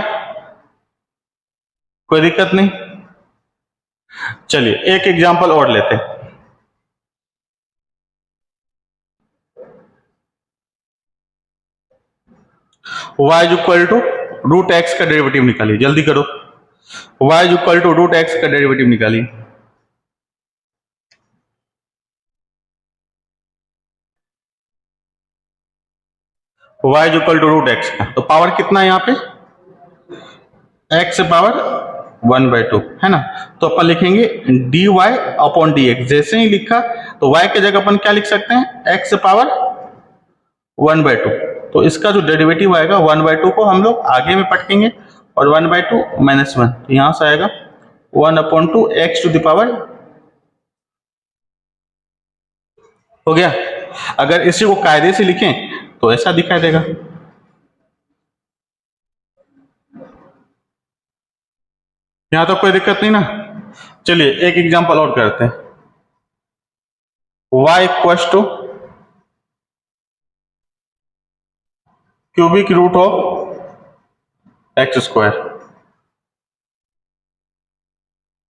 कोई दिक्कत नहीं, चलिए एक एग्जांपल और लेते हैं। y is equal to root x का डेरिवेटिव निकालिए, जल्दी करो। y is equal to root x का डेरिवेटिव निकालिए। y is equal to root x का, तो पावर कितना है यहाँ पे, x पावर 1/2 है ना। तो अपन लिखेंगे dy अपॉन dx। जैसे ही लिखा तो y के जगह अपन क्या लिख सकते हैं, x पावर 1/2। तो इसका जो डेरिवेटिव आएगा 1/2 को हम लोग आगे में पटकेंगे और 1/2 -1, तो यहां से आएगा 1/2 x टू द पावर, हो गया। अगर इसी को कायदे से लिखें तो ऐसा दिखाई देगा। यहां तो कोई दिक्कत नहीं ना। चलिए एक एग्जांपल और करते हैं। y equal to cubic root of x square,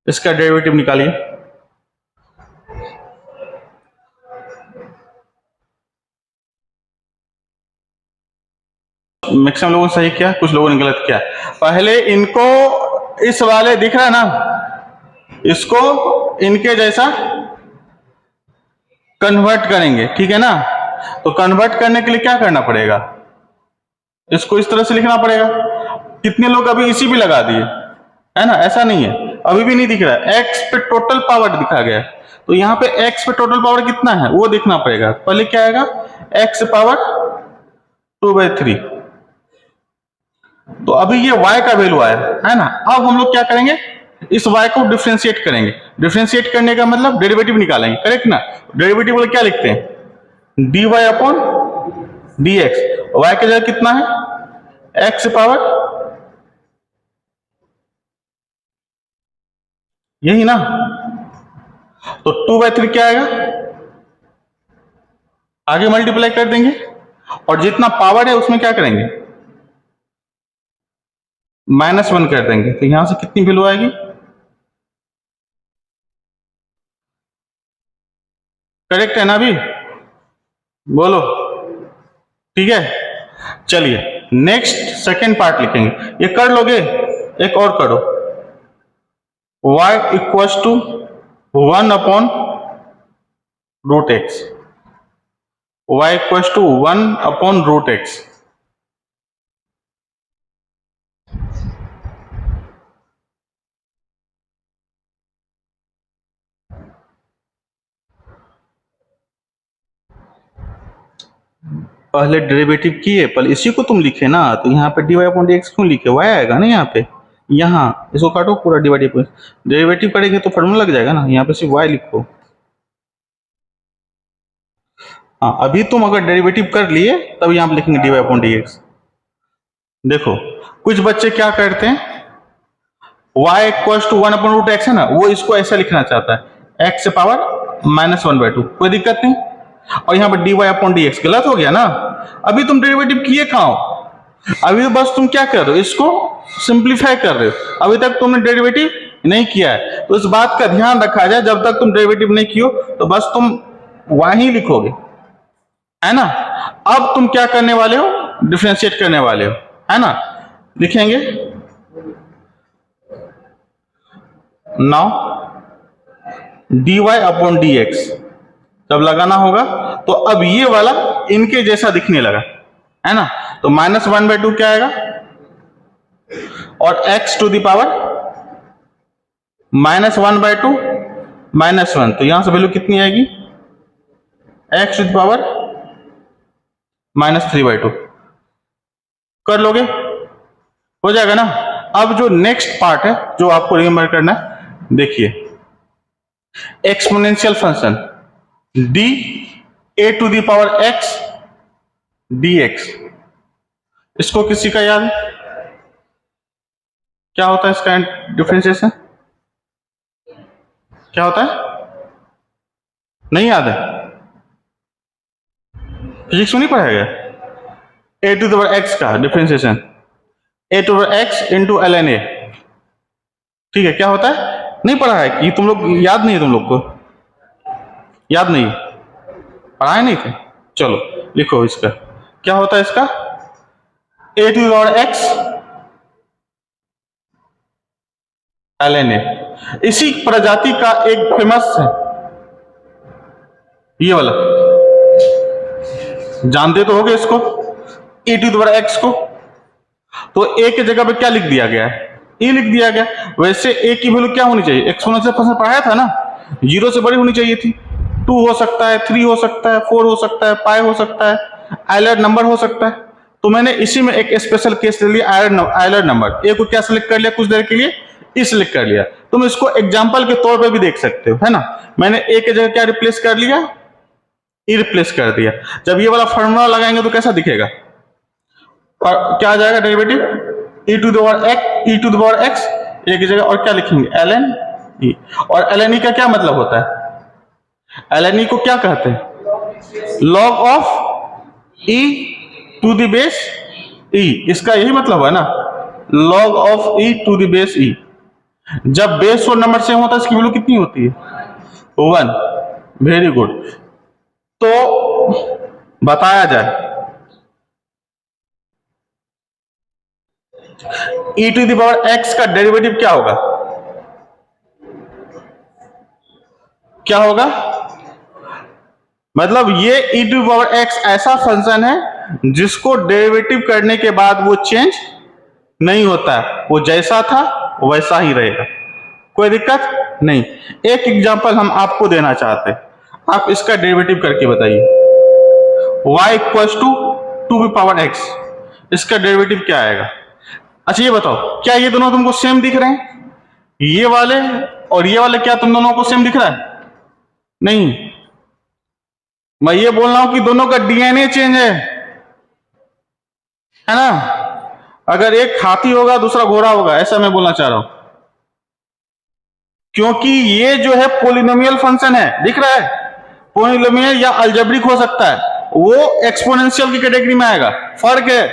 इसका डेरिवेटिव निकालिए। मैक्सिमम लोगों ने सही किया, कुछ लोगों ने गलत किया। पहले इनको इस वाले दिख रहा है ना, इसको इनके जैसा कन्वर्ट करेंगे, ठीक है ना। तो कन्वर्ट करने के लिए क्या करना पड़ेगा, इसको इस तरह से लिखना पड़ेगा। कितने लोग अभी इसी भी लगा दिए, है ना। ऐसा नहीं है, अभी भी नहीं दिख रहा है, एक्स पे टोटल पावर दिखा गया है। तो यहाँ पे एक्स पे टोटल पावर कितना है वो देखना पड़ेगा। पहले क्या आएगा, एक्स पावर 2/3। तो अभी ये y का वैल्यू आया है ना। अब हम लोग क्या करेंगे, इस y को डिफरेंशिएट करेंगे। डिफरेंशिएट करने का मतलब डेरिवेटिव निकालेंगे, करेक्ट ना। डेरिवेटिव वाले क्या लिखते हैं, dy अपॉन dx। y की जगह कितना है, x पावर, यही ना। तो 2/3 क्या आएगा, आगे मल्टीप्लाई कर देंगे और जितना पावर है उसमें क्या करेंगे, -1 कर देंगे। तो यहां से कितनी वैल्यू आएगी, करेक्ट है ना अभी, बोलो, ठीक है। चलिए नेक्स्ट सेकेंड पार्ट लिखेंगे, ये कर लोगे, एक और करो। y equals to 1 upon root x, y equals to 1 upon root x. पहले डेरिवेटिव किए, पहले इसी को तुम लिखे ना। तो यहाँ पे dy अपॉन dx क्यों लिखे, y आएगा ना यहाँ पे। यहाँ इसको काटो पूरा, डिवाइड डेरिवेटिव करेंगे तो फॉर्मूला लग जाएगा ना। यहाँ पे सिर्फ y लिखो। हाँ, अभी तुम अगर डेरिवेटिव कर लिए तब यहाँ पे लिखेंगे dy अपॉन dx। देखो कुछ बच्चे क्या करते हैं, y equals to 1 upon root x है ना, वो इसको ऐसा लिखना चाहता है, x पावर -1/2, कोई दिक्कत नहीं। और यहाँ पर dy अपॉन dx गलत हो गया ना। अभी तुम डेरिवेटिव किए कहाँ हो, अभी बस तुम क्या कर रहे हो, इसको सिंप्लीफाई कर रहे हो। अभी तक तुमने डेरिवेटिव नहीं किया है। तो इस बात का ध्यान रखा जाए, जब तक तुम डेरिवेटिव नहीं कियो तो बस तुम वहीं लिखोगे, है ना। अब तुम क्या करने वाले हो, डिफरेंशिएट करने वाले हो, है ना। लिखेंगे नाउ dy अपॉन dx, जब लगाना होगा तो अब ये वाला इनके जैसा दिखने लगा, है ना। तो -1/2 क्या आएगा, और x टू द पावर -1/2 -1, तो यहां से वैल्यू कितनी आएगी, x टू द पावर -3/2। कर लोगे, हो जाएगा ना। अब जो नेक्स्ट पार्ट है जो आपको रिमेंबर करना है, देखिए exponential function d a to the power x dx, इसको किसी का याद है, क्या होता है इसका डिफरेंशिएशन, क्या होता है, नहीं याद है, फिजिक्स में नहीं पढ़ाया गया। a to the power x का differentiation a to the power x into ln a, ठीक है। क्या होता है, नहीं पढ़ा है कि तुम लोग याद नहीं है, तुम लोग को याद नहीं पढ़ाए नहीं थे? चलो लिखो इसका क्या होता है। इसका a to the power x ln a, इसी प्रजाति का एक फेमस है ये वाला, जानते तो होगे इसको, ए टू द पावर एक्स को। तो ए की जगह पे क्या लिख दिया गया है? ए लिख दिया गया। वैसे ए की वैल्यू क्या होनी चाहिए? एक्सपोनेंशियल फंक्शन पढ़ाया था ना, 0 से बड़ी होनी चाहिए थी। 2 हो सकता है, 3 हो सकता है, 4 हो सकता है, पाई हो सकता है, आइलर नंबर हो सकता है। तो मैंने इसी में एक स्पेशल केस ले लिया, आइलर नंबर। ए को क्या सिलेक्ट कर लिया कुछ देर के लिए? ई सिलेक्ट कर लिया। तुम इसको एग्जाम्पल के तौर पर भी देख सकते हो, है ना। मैंने ए की जगह क्या रिप्लेस कर लिया? ई रिप्लेस कर दिया। जब ये वाला फॉर्मूला लगाएंगे तो कैसा दिखेगा? और क्या आ जाएगा derivative? e to the power x, a की जगह और क्या लिखेंगे? ln e। और ln e का क्या मतलब होता है? ln e को क्या कहते हैं? log of e to the base e, इसका यही मतलब है ना, log of e to the base e। जब बेस और नंबर सेम होता है इसकी वैल्यू कितनी होती है? 1। Very good. तो बताया जाए e to the power x का डेरिवेटिव क्या होगा? क्या होगा? मतलब ये e to the power x ऐसा फंक्शन है जिसको डेरिवेटिव करने के बाद वो चेंज नहीं होता है, वो जैसा था वैसा ही रहेगा, कोई दिक्कत नहीं। एक एग्जांपल हम आपको देना चाहते हैं, आप इसका डेरिवेटिव करके बताइए। y इक्वल्स टू 2 की पावर x, इसका डेरिवेटिव क्या आएगा? अच्छा ये बताओ, क्या ये दोनों तुमको सेम दिख रहे हैं? ये वाले और ये वाले क्या तुम दोनों को सेम दिख रहा है? नहीं, मैं ये बोल रहा हूं कि दोनों का डीएनए चेंज है ना। अगर एक हाथी होगा दूसरा घोड़ा होगा, ऐसा मैं बोलना चाह रहा हूं। क्योंकि ये जो है पोलिनोमियल फंक्शन है, दिख रहा है? पोलिनोमियल या अलजेब्रिक हो सकता है, वो एक्सपोनेंशियल की कैटेगरी में आएगा। फर्क है,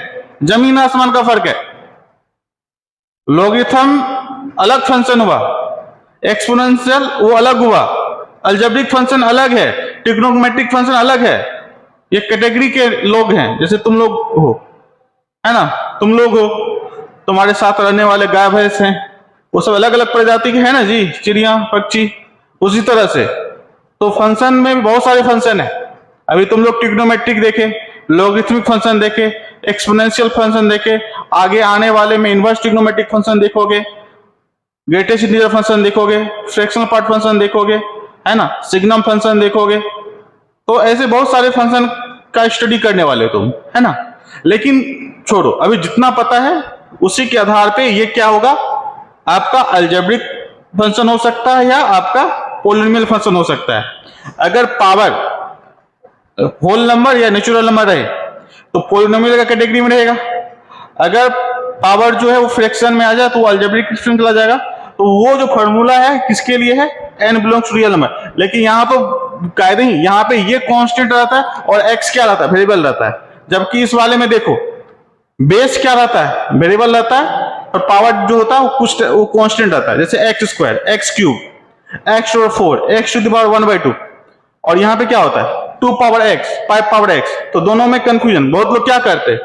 जमीन आसमान का फर्क है। लॉगरिथम अलग फंक्शन हुआ, एक्सपोनेंशियल वो अलग हुआ, अलजेब्रिक फंक्शन अलग है, ट्रिग्नोमेट्रिक फंक्शन अलग है। ये कैटेगरी के लोग हैं, जैसे तुम लोग हो, है ना। तुम लोग हो, तुम्हारे साथ रहने वाले गाय भैंस हैं, वो सब अलग अलग प्रजाति के हैं ना जी, चिड़िया पक्षी। उसी तरह से तो फंक्शन में भी बहुत सारे फंक्शन है। अभी तुम लोग ट्रिग्नोमेट्रिक देखे, लॉगरिथमिक फंक्शन देखे, एक्सपोनेंशियल फंक्शन देखे, आगे आने वाले में इनवर्स ट्रिग्नोमेट्रिक फंक्शन देखोगे, ग्रेटेस्ट इंटीजर फंक्शन देखोगे, फ्रैक्शनल पार्ट फंक्शन देखोगे, है ना, सिग्नम फंक्शन देखोगे। तो ऐसे बहुत सारे फंक्शन का स्टडी करने वाले हो तुम, है ना। लेकिन छोड़ो, अभी जितना पता है उसी के आधार पे ये क्या होगा, आपका अलजेब्रिक फंक्शन हो सकता है या आपका पोलिनोमियल फंक्शन हो सकता है। अगर पावर होल नंबर या नेचुरल नंबर है तो पोलिनोमियल का कैटेगरी में रहेगा। अगर पावर जो है वो फ्रैक्शन में आ जाए तो वो अलजेब्रिक फंक्शन चला जाएगा। तो वो जो फॉर्मूला है किसके लिए है? n belongs to real number. लेकिन यहाँ तो कायदे ही, यहाँ पे ये कांस्टेंट रहता है और x क्या रहता है? वेरिएबल रहता है। जबकि इस वाले में देखो बेस क्या रहता है? वेरिएबल रहता है, और पावर जो होता है वो कुछ वो कांस्टेंट रहता है, जैसे x square, x cube, x to 4, x to the power 1/2। और यहाँ पे क्या होता है? 2 पावर x, 5 पावर x। तो दोनों में कंफ्यूजन। बहुत लोग क्या करते हैं,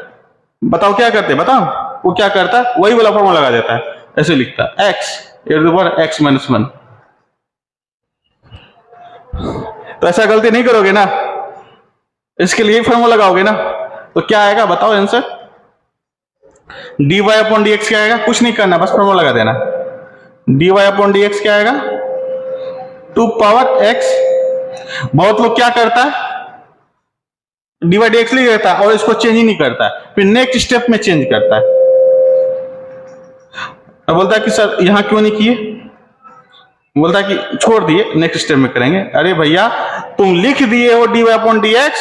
बताओ क्या करते हैं? बताओ वो क्या करता है, वही वाला फॉर्मूला लगा देता है, ऐसे लिखता है x x - 1। तो ऐसा गलती नहीं करोगे ना, इसके लिए फॉर्मूला लगाओगे ना। तो क्या आएगा बताओ आंसर? dy/dx क्या आएगा? कुछ नहीं करना, बस फॉर्मूला लगा देना। dy/dx क्या आएगा? 2 पावर x। बहुत लोग क्या करता है, dy/dx लिख देता है और इसको चेंज ही नहीं करता है, फिर नेक्स्ट स्टेप में चेंज करता है। बोलता है कि सर यहां क्यों नहीं किए? बोलता है कि छोड़ दिए, नेक्स्ट स्टेप में करेंगे। अरे भैया तुम लिख दिए हो dy/dx,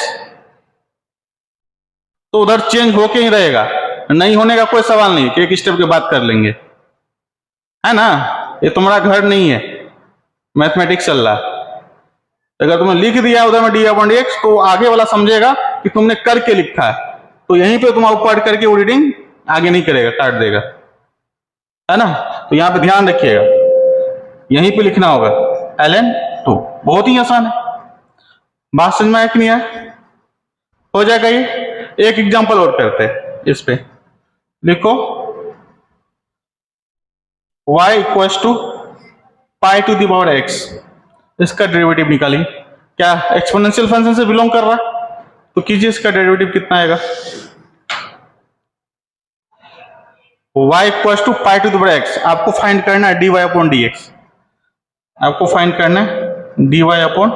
तो उधर चेंज होके ही रहेगा, नहीं होने का कोई सवाल नहीं कि एक स्टेप के बाद कर लेंगे, है ना। ये तुम्हारा घर नहीं है, मैथमेटिक्स चल रहा है। अगर तुमने लिख दिया उधर में dy/dx, तो आगे वाला समझेगा कि तुमने करके लिखा है, तो यहीं पे तुम पढ़ करके वो रीडिंग आगे नहीं करेगा, काट देगा, है ना। तो यहां पे ध्यान रखिएगा, यहीं पे लिखना होगा ln 2। बहुत ही आसान है, बात समझ में आया कि नहीं आया? हो जाएगा ये। एक एग्जांपल और करते हैं इस पे। लिखो y equals to pi to the power x, इसका डेरिवेटिव निकालिए। क्या एक्सपोनेंशियल फंक्शन से बिलोंग कर रहा है? तो कीजिए, इसका डेरिवेटिव कितना आएगा? y equals to pi to the power x, आपको फाइंड करना है dy अपॉन dx। आपको फाइंड करना है dy अपॉन,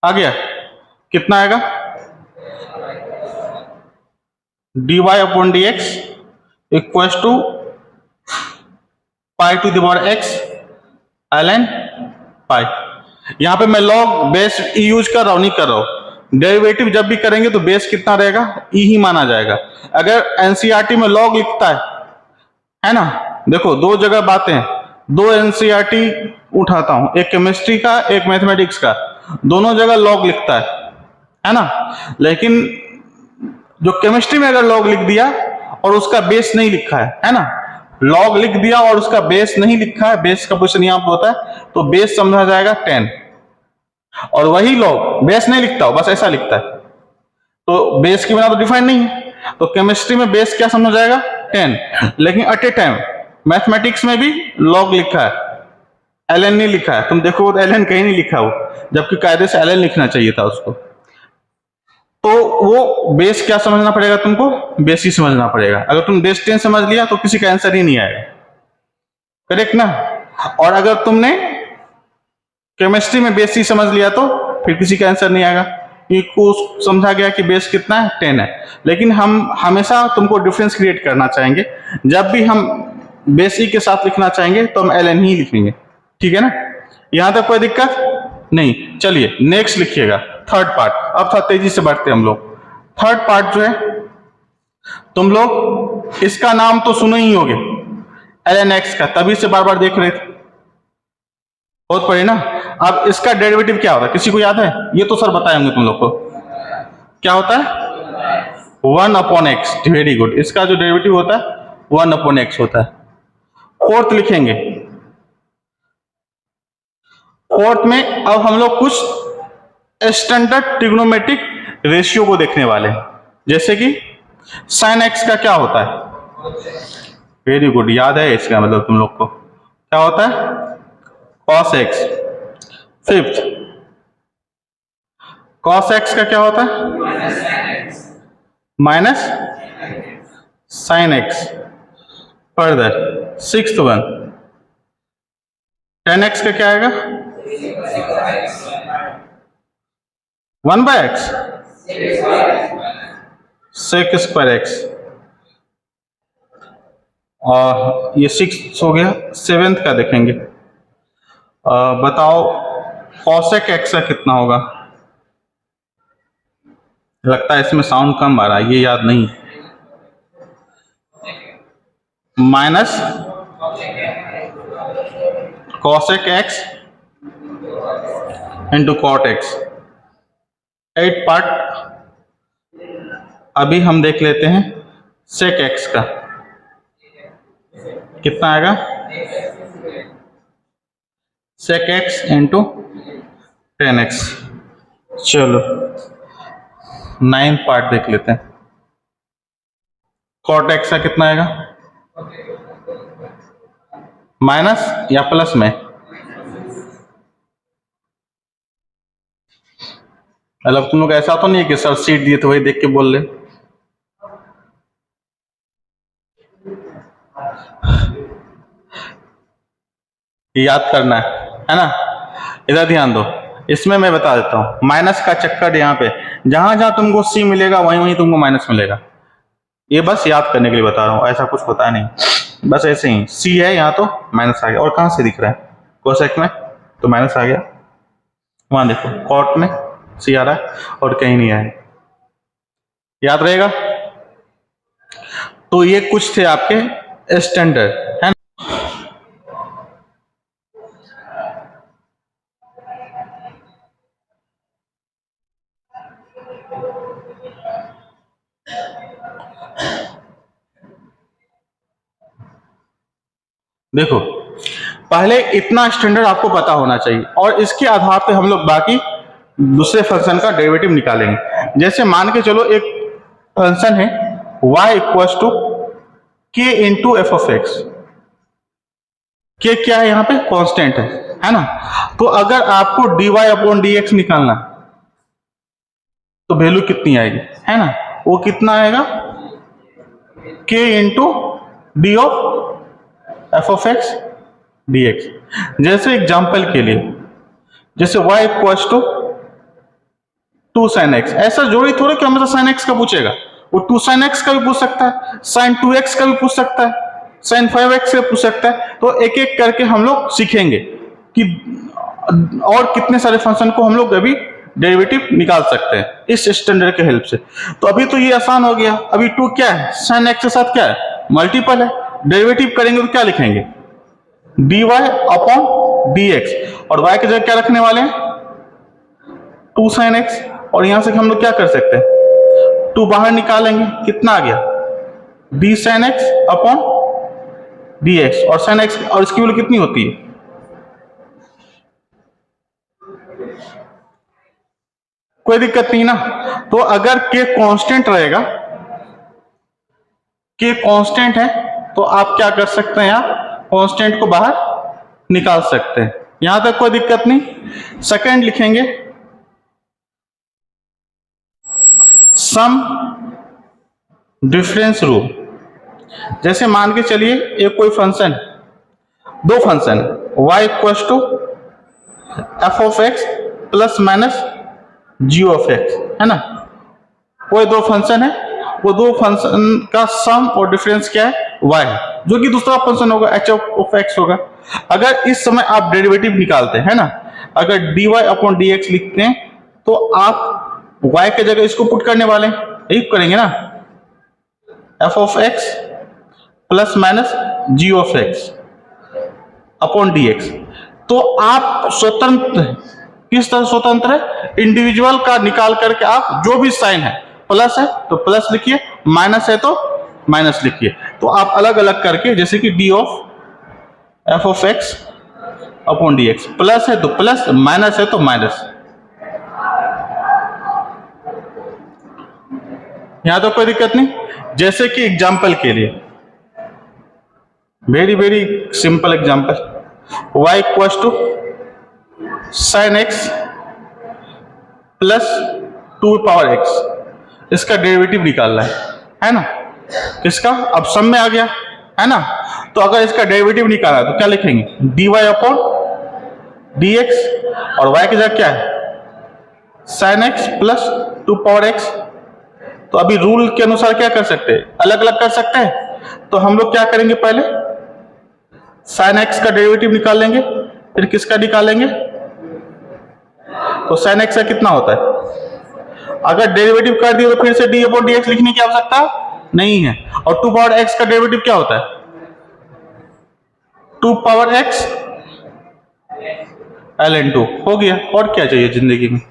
आ गया? कितना आएगा? dy upon dx equals to pi to the power x ln pi. यहां पे मैं लॉग बेस ई यूज कर रहा हूं, नहीं कर रहा हूं। डेरिवेटिव जब भी करेंगे तो बेस कितना रहेगा? ई ही माना जाएगा। अगर एनसीईआरटी में लॉग लिखता है ना, देखो दो जगह बातें हैं, दो एनसीईआरटी उठाता हूं, एक केमिस्ट्री का एक मैथमेटिक्स का, दोनों जगह लॉग लिखता है ना। लेकिन जो केमिस्ट्री में अगर लॉग लिख दिया और उसका बेस नहीं लिखा है ना, लॉग लिख दिया और उसका बेस नहीं लिखा है, बेस का क्वेश्चन यहां पर होता है, तो बेस समझा जाएगा 10। और वही लॉग बेस नहीं लिखता हो, बस ऐसा लिखता है, तो बेस की बिना तो डिफाइन नहीं है, तो केमिस्ट्री में बेस क्या समझा जाएगा? 10। लेकिन एट ए टाइम मैथमेटिक्स में भी लॉग लिखा है, एल एन नहीं लिखा है। तुम देखो तो एल एन कहीं नहीं लिखा हो, जबकि कायदे से एल एन लिखना चाहिए था उसको। तो वो बेस क्या समझना पड़ेगा तुमको? बेस ही समझना पड़ेगा। अगर तुम बेस 10 समझ लिया तो किसी का आंसर ही नहीं आएगा, करेक्ट ना? और अगर तुमने केमिस्ट्री में बेस ही समझ लिया तो फिर किसी का आंसर नहीं आएगा, क्योंकि समझा गया कि बेस कितना है? 10 है। लेकिन हम हमेशा तुमको डिफरेंस क्रिएट करना चाहेंगे, जब भी हम बेस ई के साथ लिखना चाहेंगे तो हम एल एन ही लिखेंगे, ठीक है ना? यहां तक कोई दिक्कत नहीं। चलिए नेक्स्ट लिखिएगा, थर्ड पार्ट। अब थोड़ा तेजी से बढ़ते हम लोग। थर्ड पार्ट जो है, तुम लोग इसका नाम तो सुनो ही होगे, एल एन एक्स का, तभी से बार बार देख रहे थे, बहुत पढ़े ना। अब इसका डेरिवेटिव क्या होता है, किसी को याद है? ये तो सर बताए होंगे तुम लोग को। क्या होता है? 1 अपॉन एक्स। Very good. इसका जो डेरिवेटिव होता है 1 अपॉन एक्स होता है। फोर्थ लिखेंगे। फोर्थ में अब हम लोग कुछ स्टैंडर्ड ट्रिग्नोमेट्रिक रेशियो को देखने वाले हैं, जैसे कि साइन एक्स का क्या होता है? वेरी गुड, याद है इसका मतलब तुम लोग को। क्या होता है? Cos x. Fifth, cos x का क्या होता है? Minus sine x. Further sixth one, ten x का क्या आएगा? 1/x, sec square x. और ये 6 हो गया। सेवेंथ का देखेंगे, बताओ कॉसेक एक्स का कितना होगा? लगता है इसमें साउंड कम आ रहा है, ये याद नहीं। Minus cosec x into cot x. 8 part अभी हम देख लेते हैं सेक एक्स का कितना आएगा? Sec x into 10x। चलो 9 पार्ट देख लेते हैं। कॉट एक्स का कितना आएगा? माइनस या प्लस में? मतलब तुम लोग ऐसा तो नहीं है कि सर सीट दिए तो वही देख के बोल ले। याद करना है ना? इधर ध्यान दो, इसमें मैं बता देता हूं माइनस का चक्कर। यहाँ पे जहां जहां तुमको सी मिलेगा वहीं वहीं तुमको माइनस मिलेगा। ये बस याद करने के लिए बता रहा हूं, ऐसा कुछ होता नहीं, बस ऐसे ही। सी है यहाँ तो माइनस आ गया। और कहां से दिख रहा है? कोसेक में तो माइनस आ गया, वहां देखो कॉट में सी आ रहा है और कहीं नहीं आया। याद रहेगा? तो ये कुछ थे आपके स्टैंडर्ड, है ना? देखो, पहले इतना स्टैंडर्ड आपको पता होना चाहिए और इसके आधार पे हम लोग बाकी दूसरे फंक्शन का डेरिवेटिव निकालेंगे। जैसे मान के चलो एक फंक्शन है y इक्वल्स टू के इंटू एफ ऑफ एक्स। के क्या है यहाँ पे? कांस्टेंट है ना। तो अगर आपको dy अपॉन dx निकालना तो वैल्यू कितनी आएगी, है ना? वो कितना आएगा? k into d of f of x d x. जैसे एग्जाम्पल के लिए, जैसे y equals to 2 sin x, ऐसा जोड़ी थोड़ा कि हमेशा sin x का पूछेगा, वो 2 sin x का भी पूछ सकता है, sin 2x का भी पूछ सकता है, sin 5x से पूछ सकता है। तो एक एक करके हम लोग सीखेंगे कि और कितने सारे फंक्शन को हम लोग अभी डेरिवेटिव निकाल सकते हैं इस स्टैंडर्ड के हेल्प से। तो अभी तो ये आसान हो गया। अभी 2 क्या है? sin x के साथ क्या है? मल्टीपल है। डेरिवेटिव करेंगे तो क्या लिखेंगे? dy अपॉन dx, और y की जगह क्या रखने वाले हैं? 2 sin x। और यहां से हम लोग क्या कर सकते हैं? 2 बाहर निकालेंगे, कितना आ गया? d sin x upon dx, और sin x और इसकी वैल्यू कितनी होती है? कोई दिक्कत नहीं ना। तो अगर k कांस्टेंट रहेगा, k कांस्टेंट है, तो आप क्या कर सकते हैं? आप कांस्टेंट को बाहर निकाल सकते हैं, यहां तक कोई दिक्कत नहीं। सेकंड लिखेंगे सम डिफरेंस रूल। जैसे मान के चलिए एक कोई फंक्शन, दो function y equals to f of x plus minus g of x, है ना। कोई दो फंक्शन है, वो दो फंक्शन का सम और डिफरेंस क्या है? y है, जो कि दूसरा फंक्शन होगा एच ऑफ एक्स होगा। अगर इस समय आप डेरिवेटिव निकालते हैं ना, अगर dy अपॉन dx लिखते हैं तो आप y के जगह इसको पुट करने वाले हैं, यही करेंगे ना, f of x plus minus g of x upon dx। तो आप स्वतंत्र, किस तरह स्वतंत्र है? इंडिविजुअल का निकाल करके आप जो भी साइन है, प्लस है तो प्लस लिखिए, माइनस है तो माइनस लिखिए। तो आप अलग अलग करके, जैसे कि D of f of x upon d x, plus है तो प्लस, माइनस है तो माइनस। यहां तो कोई दिक्कत नहीं। जैसे कि एग्जाम्पल के लिए, very very simple example, y equals to sine x plus 2 power x, इसका डेरिवेटिव निकालना है ना। किसका? अब सम में आ गया, है ना। तो अगर इसका डेरिवेटिव निकाला तो क्या लिखेंगे? dy अपॉन dx, और y की जगह क्या है? Sine x plus 2 power x. तो अभी रूल के अनुसार क्या कर सकते हैं? अलग अलग कर सकते हैं। तो हम लोग क्या करेंगे? पहले साइन एक्स का डेरिवेटिव निकाल लेंगे, फिर किसका निकालेंगे? तो साइन एक्स का कितना होता है? अगर डेरिवेटिव कर दिए तो फिर से डी अपॉन dx लिखने की आवश्यकता नहीं है। और 2 पावर x का डेरिवेटिव क्या होता है? 2 पावर x ln 2 हो गया। और क्या चाहिए जिंदगी में?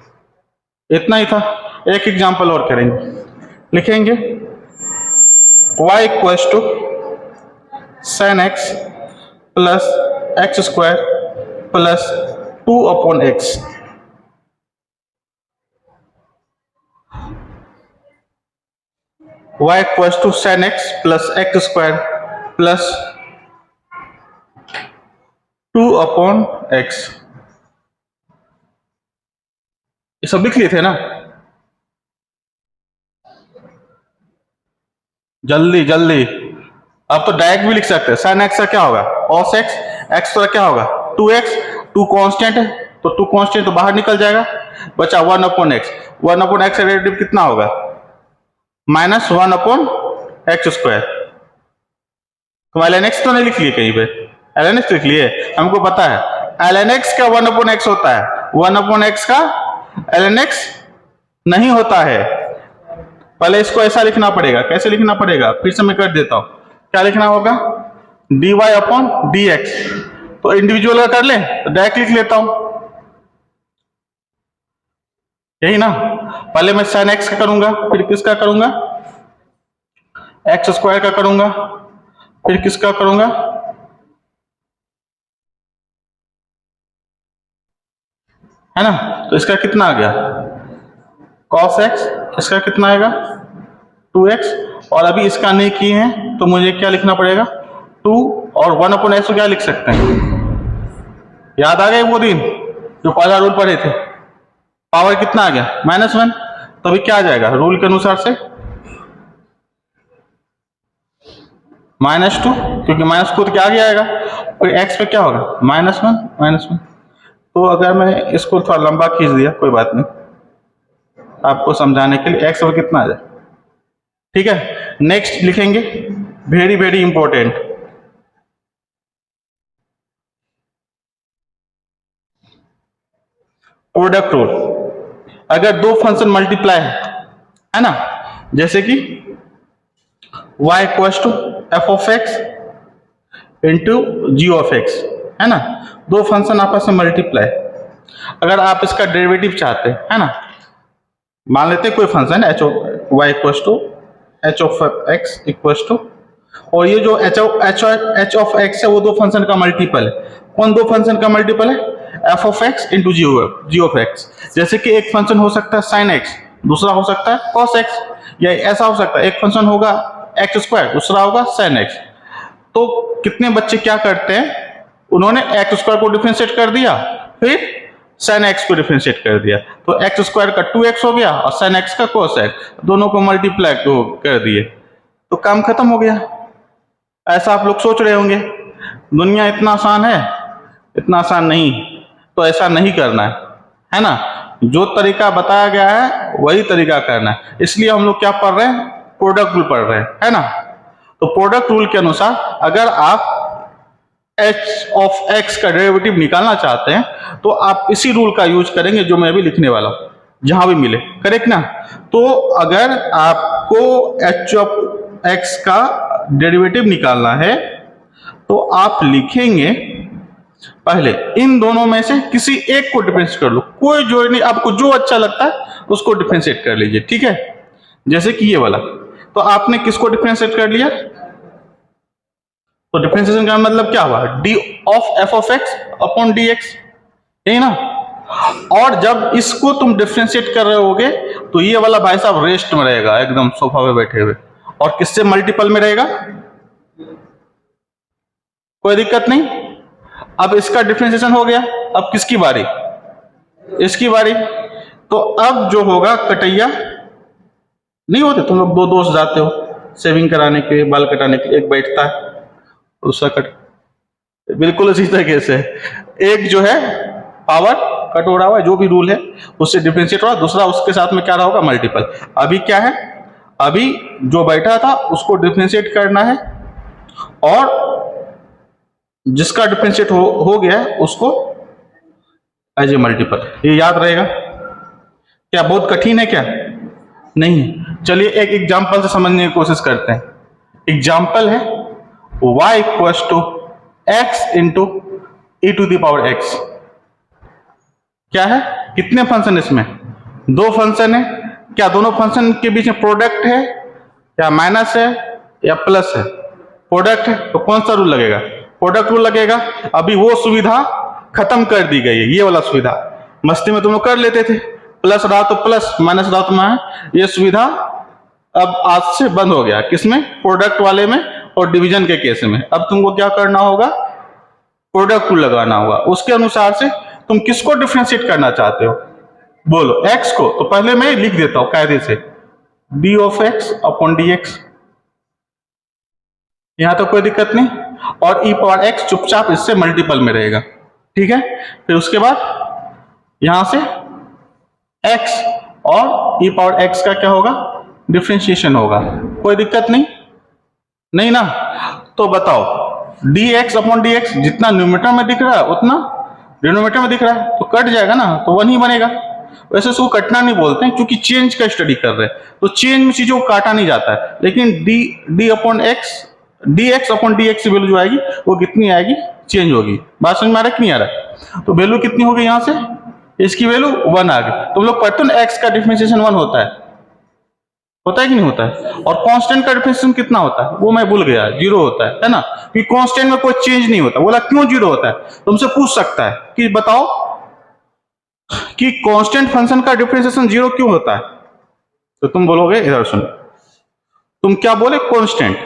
इतना ही था। एक एग्जांपल और करेंगे, लिखेंगे y equals to sine x plus x square plus 2 upon x. y equals to sine x plus x square plus 2 upon x. ये सब लिख लिए थे ना? जल्दी जल्दी। अब तो डायरेक्ट भी लिख सकते हैं। साइन एक्स का क्या होगा? कॉस एक्स, एक्स का क्या होगा? 2x, 2 कांस्टेंट है तो 2 कांस्टेंट तो बाहर निकल जाएगा, बचा 1 अपॉन एक्स। 1 अपॉन एक्स का डेरिवेटिव कितना होगा? Minus 1 upon x square. तो ln x तो नहीं लिख लिए कहीं पे? ln x लिख लिए, हमको पता है ln x का 1 अपॉन एक्स होता है, 1 अपॉन एक्स का ln x नहीं होता है। पहले इसको ऐसा लिखना पड़ेगा। कैसे लिखना पड़ेगा? फिर से मैं कर देता हूं। क्या लिखना होगा? dy upon dx। तो इंडिविजुअल का कर ले तो डायरेक्ट लिख लेता हूं, यही ना। पहले मैं साइन एक्स का करूंगा, फिर किसका करूंगा? एक्स स्क्वायर का करूंगा, फिर किसका करूंगा? है ना। तो इसका कितना आ गया cos x, इसका कितना आएगा 2x, और अभी इसका नहीं किए हैं तो मुझे क्या लिखना पड़ेगा 2 और 1/x, क्या लिख सकते हैं, याद आ गए वो दिन जो पहला रूल पढ़े थे, पावर कितना आ गया -1, तो अभी क्या आ जाएगा रूल के अनुसार से -2, क्योंकि माइनस खुद के आगे आएगा, और x पे क्या होगा -1। तो अगर मैं इसको थोड़ा लंबा खींच दिया, कोई बात नहीं, आपको समझाने के लिए x पर कितना आ जाए, ठीक है। नेक्स्ट लिखेंगे, very very important, product rule. अगर दो फंक्शन मल्टीप्लाई है ना, जैसे कि y equals to f of x into g of x, है ना, दो फंक्शन आपस में मल्टीप्लाई, अगर आप इसका डेरिवेटिव चाहते हैं, है ना, मान लेते हैं कोई function h of y equals to h of x equals to, और ये जो एच ऑफ एक्स है वो दो फंक्शन का मल्टीपल है। कौन दो फंक्शन का मल्टीपल है, f of x into g of x. जैसे कि एक फंक्शन हो सकता है साइन एक्स, दूसरा हो सकता है कॉस एक्स, या ऐसा हो सकता है एक फंक्शन होगा एक्स स्क्वायर, दूसरा होगा साइन एक्स। तो कितने बच्चे क्या करते हैं, उन्होंने एक्स स्क्वायर को डिफरेंशिएट कर दिया, फिर साइन एक्स को डिफरेंशिएट कर दिया, तो एक्स स्क्वायर का 2x हो गया और साइन एक्स का cos x, दोनों को मल्टीप्लाई कर दिए तो काम खत्म हो गया। ऐसा आप लोग सोच रहे होंगे दुनिया इतना आसान है, इतना आसान नहीं, तो ऐसा नहीं करना है ना, जो तरीका बताया गया है वही तरीका करना है। इसलिए हम लोग क्या पढ़ रहे हैं, प्रोडक्ट रूल पढ़ रहे हैं, है ना। तो प्रोडक्ट रूल के अनुसार अगर आप एच ऑफ एक्स का डेरिवेटिव निकालना चाहते हैं तो आप इसी रूल का यूज करेंगे जो मैं अभी लिखने वाला हूं, जहां भी मिले, करेक्ट ना। तो अगर आपको एच ऑफ एक्स का डेरिवेटिव निकालना है तो आप लिखेंगे पहले इन दोनों में से किसी एक को डिफरेंशिएट कर लो, कोई जोड़ नहीं, आपको जो अच्छा लगता है उसको डिफरेंशिएट कर लीजिए, ठीक है। जैसे कि ये वाला, तो आपने किसको डिफरेंशिएट कर लिया, तो डिफरेंशिएशन का मतलब क्या हुआ, D of f of x upon d x, यही ना। और जब इसको तुम डिफरेंशिएट कर रहे होगे तो ये वाला भाई साहब रेस्ट में रहेगा, एकदम सोफा पे बैठे हुए, और किससे मल्टीपल में रहेगा, कोई दिक्कत नहीं। अब इसका डिफरेंशिएशन हो गया, अब किसकी बारी, इसकी बारी। तो अब जो होगा कटैया नहीं होते, तुम लोग दो दोस्त जाते हो शेविंग कराने के, बाल कटाने के, एक बैठता है दूसरा कट, बिल्कुल इसी तरीके से एक जो है पावर कट हो रहा हुआ, जो भी रूल है उससे डिफरेंशिएट हो रहा, दूसरा उसके साथ में क्या रहा होगा मल्टीपल। अभी क्या है, अभी जो बैठा था उसको डिफरेंशिएट करना है, और जिसका डिफरेंशिएट हो गया है उसको एज ए मल्टीपल, ये याद रहेगा। क्या बहुत कठिन है क्या, नहीं है। चलिए एक एग्जांपल से समझने की कोशिश करते हैं। एग्जांपल है y equals to x into e to the power x। क्या है, कितने फंक्शन इसमें, दो फंक्शन है, क्या दोनों फंक्शन के बीच में प्रोडक्ट है, या माइनस है या प्लस है, प्रोडक्ट है, तो कौन सा रूल लगेगा, प्रोडक्ट रूल लगेगा। अभी वो सुविधा खत्म कर दी गई है, ये वाला सुविधा मस्ती में तुम लोग कर लेते थे, प्लस रहा तो प्लस, माइनस रहा तो माइनस, ये सुविधा अब आज से बंद हो गया, किसमें, प्रोडक्ट वाले में और डिवीजन के केस में। अब तुमको क्या करना होगा, प्रोडक्ट रूल लगाना होगा, उसके अनुसार से तुम किसको डिफरेंशिएट करना चाहते हो, बोलो x को, तो पहले मैं लिख देता हूं कायदे से d of x upon d x, यहां तो कोई दिक्कत नहीं, और e पावर x चुपचाप इससे मल्टीपल में रहेगा, ठीक है। फिर उसके बाद यहां से x और e पावर x का क्या होगा, डिफरेंशिएशन होगा, कोई दिक्कत नहीं, नहीं ना। तो बताओ dx अपॉन dx जितना न्यूमरेटर में दिख रहा है उतना डिनोमिनेटर में दिख रहा है, तो कट जाएगा ना, तो 1 ही बनेगा। वैसे उसको कटना नहीं बोलते हैं क्योंकि चेंज का स्टडी कर रहे हैं, तो चेंज में चीजों को काटा नहीं जाता है, लेकिन D upon x, dx upon dx की वैल्यू जो आएगी वो कितनी आएगी, चेंज होगी। बात समझ में आ रहा है कि नहीं आ रहा है, तो वैल्यू कितनी होगी, यहां से इसकी वैल्यू 1 आ गई। तुम लोग पढ़ते हो ना x का डिफरेंशिएशन 1 होता है कि नहीं होता है, और कांस्टेंट का डिफरेंशिएशन कितना होता है वो मैं भूल गया, 0 होता है ना, कि कांस्टेंट में कोई चेंज नहीं होता। बोला क्यों 0 होता है, तुमसे पूछ सकता है कि बताओ कि कांस्टेंट फंक्शन का डिफरेंशिएशन जीरो क्यों होता है, तो तुम बोलोगे, इधर सुनो, तुम क्या बोले, कांस्टेंट,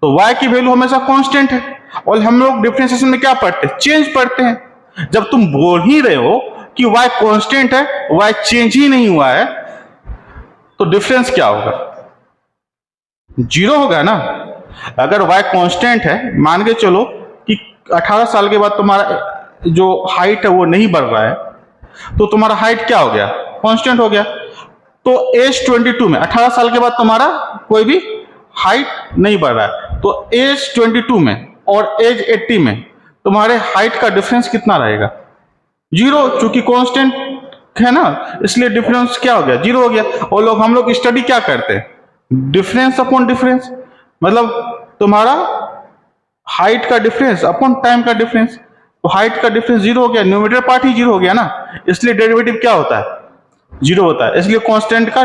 तो y की वैल्यू हमेशा कांस्टेंट है, और हम लोग डिफरेंशिएशन में क्या पढ़ते हैं, चेंज पढ़ते हैं। जब तुम बोल ही रहे हो कि y कांस्टेंट है, y चेंज ही नहीं हुआ है, तो डिफरेंस क्या होगा, जीरो होगा ना। अगर y कांस्टेंट है, मान के चलो कि 18 साल के बाद तुम्हारा जो हाइट है वो नहीं बढ़ रहा है, तो तुम्हारा हाइट क्या हो गया, कांस्टेंट हो गया। तो एज 22 में, 18 साल के बाद तुम्हारा कोई भी हाइट नहीं बढ़ रहा है, तो एज 22 में और एज 80 में तुम्हारे हाइट का डिफरेंस कितना रहेगा, जीरो, चूंकि कांस्टेंट है ना, इसलिए डिफरेंस क्या हो गया, जीरो हो गया। और हम लोग स्टडी क्या करते हैं, डिफरेंस अपॉन डिफरेंस, मतलब तुम्हारा हाइट का डिफरेंस अपॉन टाइम का डिफरेंस, तो हाइट का डिफरेंस जीरो हो गया, न्यूमरेटर पार्ट ही जीरो हो गया ना, इसलिए डेरिवेटिव क्या होता है, जीरो होता है। इसलिए कांस्टेंट का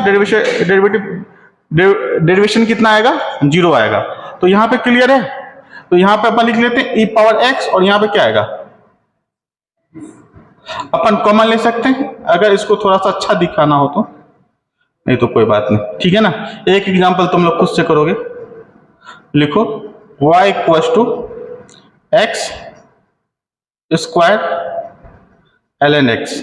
डेरिवेशन कितना आएगा, जीरो आएगा। तो यहां पे क्लियर है, तो यहां पे अपन लिख लेते हैं e पावर x, और यहां पे क्या आएगा, अपन कॉमन ले सकते हैं अगर इसको थोड़ा सा अच्छा दिखाना हो तो, नहीं तो कोई बात नहीं, ठीक है ना। एक एग्जांपल तुम लोग खुद से करोगे, लिखो y equals to x square ln x।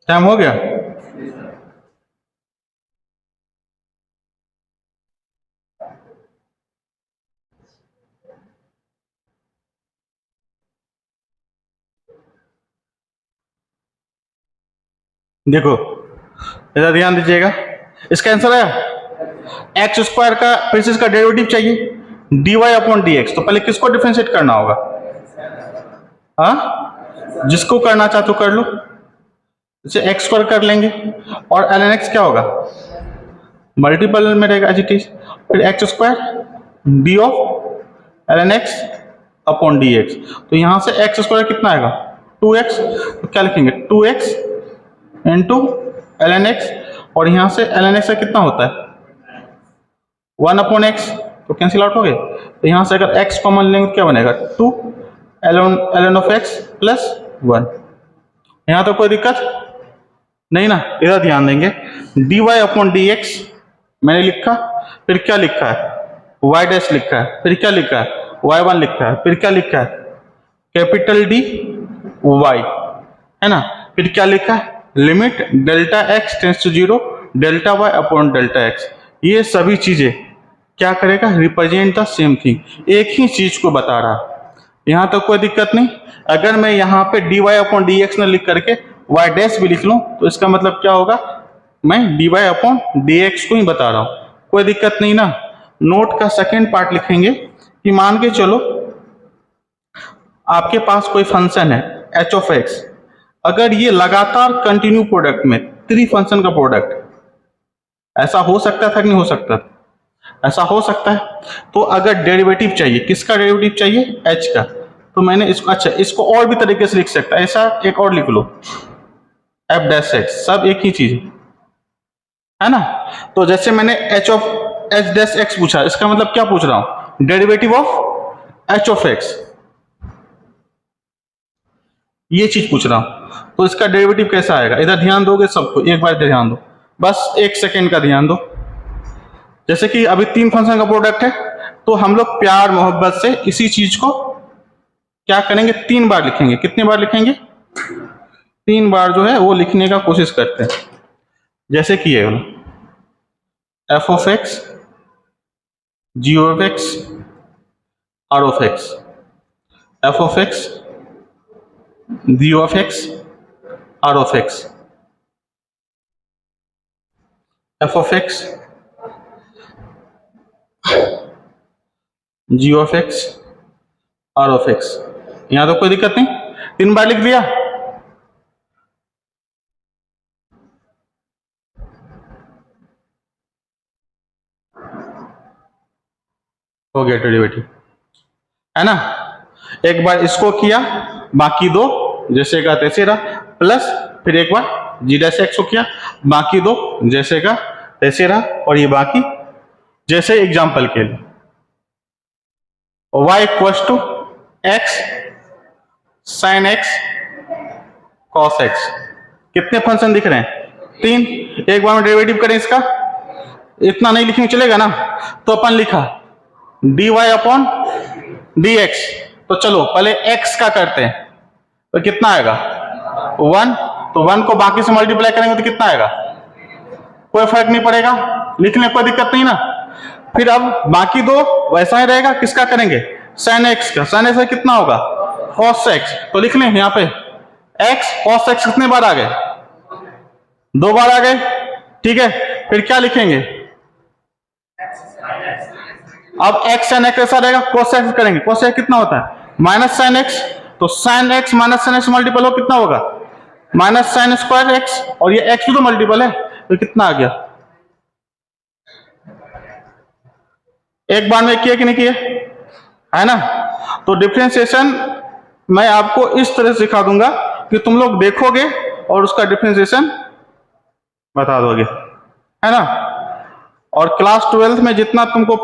Time हो गया, देखो इधर ध्यान दीजिएगा, इसका आंसर आया, एक्स स्क्वायर का फिर इसका डेरिवेटिव चाहिए dy अपॉन dx, तो पहले किसको डिफरेंशिएट करना होगा, हाँ, जिसको करना चाहते हो कर लो, जैसे एक्स स्क्वायर कर लेंगे, और ln x क्या होगा, मल्टीपल में रहेगा एज इट इज, फिर x square D of ln x upon dx, तो यहां से एक्स स्क्वायर कितना आएगा, 2x, तो क्या लिखेंगे 2x इंटू ln x, और यहां से ln x का कितना होता है 1 अपॉन एक्स, तो कैंसिल आउट हो गए। तो यहां से अगर x कॉमन लेंगे तो क्या बनेगा 2 ln ऑफ x प्लस 1। यहां तो कोई दिक्कत नहीं ना, इधर ध्यान देंगे, dy अपॉन dx मैंने लिखा, फिर क्या लिखा है y डैश लिखा है, फिर क्या लिखा है y1 लिखा है, फिर क्या लिखा है कैपिटल D y, है ना, फिर क्या लिखा है limit delta x tends to 0 delta y upon delta x। ये सभी चीजें क्या करेगा, रिप्रेजेंट द सेम थिंग, एक ही चीज को बता रहा, यहां तक कोई दिक्कत नहीं। अगर मैं यहाँ पे dy अपॉन dx न लिख करके y डैश भी लिख लूं, तो इसका मतलब क्या होगा, मैं dy अपॉन dx को ही बता रहा हूं, कोई दिक्कत नहीं ना। नोट का सेकेंड पार्ट लिखेंगे कि मान के चलो आपके पास कोई फंक्शन है h ऑफ x, अगर ये लगातार कंटिन्यू प्रोडक्ट में 3 फंक्शन का प्रोडक्ट, ऐसा हो सकता था कि नहीं हो सकता, ऐसा हो सकता है। तो अगर डेरिवेटिव चाहिए, किसका डेरिवेटिव चाहिए, h का, तो मैंने इसको, अच्छा इसको और भी तरीके से लिख सकता, ऐसा एक और लिख लो f डैश x, सब एक ही चीज है ना। तो जैसे मैंने h डैश x पूछा, इसका मतलब क्या पूछ रहा हूं, derivative of h of x, ये चीज पूछ रहा हूं। तो इसका डेरिवेटिव कैसा आएगा, इधर ध्यान दोगे सबको, एक बार ध्यान दो, बस 1 सेकेंड का ध्यान दो। जैसे कि अभी 3 फंक्शन का प्रोडक्ट है, तो हम लोग प्यार मोहब्बत से इसी चीज को क्या करेंगे, 3 बार लिखेंगे। कितनी बार लिखेंगे, 3 बार जो है वो लिखने का कोशिश करते हैं। जैसे कि ये f of x, g of x, r of x, f of x, g of x, r of x, f of x, g of x, r of x. यहां तो कोई दिक्कत नहीं, 3 बार लिख दिया। हो गया डेरिवेटिव, है ना। एक बार इसको किया, बाकी दो जैसे का तैसे रहा, प्लस फिर एक बार जी डैश एक्स को किया, बाकी दो जैसे का तैसे रहा, और ये बाकी जैसे एग्जाम्पल के लिए y equals to x sine x cos x. कितने फंक्शन दिख रहे हैं, 3। एक बार में डेरिवेटिव करें इसका, इतना नहीं लिखेंगे चलेगा ना, तो अपन लिखा dy अपॉन dx। तो चलो पहले x का करते हैं, तो कितना आएगा 1, तो 1 को बाकी से मल्टीप्लाई करेंगे तो कितना आएगा, कोई फर्क नहीं पड़ेगा, लिखने कोई दिक्कत नहीं ना। फिर अब बाकी दो वैसा ही रहेगा, किसका करेंगे, sin x का। sin x कितना होगा, cos x। तो लिख लें यहाँ पे x cos x कितने बार आ गए, 2 बार आ गए, ठीक है। फिर क्या लिखेंगे, अब x sin x ऐसा रहेगा, cos x करेंगे, cos x कितना होता है माइनस sin x, तो sin x minus sin x multiple हो कितना होगा, माइनस साइन स्क्वायर एक्स, और ये x तो मल्टीपल है, तो कितना आ गया, एक बार में किए कि नहीं किए, है ना। तो डिफरेंशिएशन मैं आपको इस तरह सिखा दूंगा कि तुम लोग देखोगे और उसका डिफरेंशिएशन बता दोगे, है ना। और क्लास 12th में जितना तुमको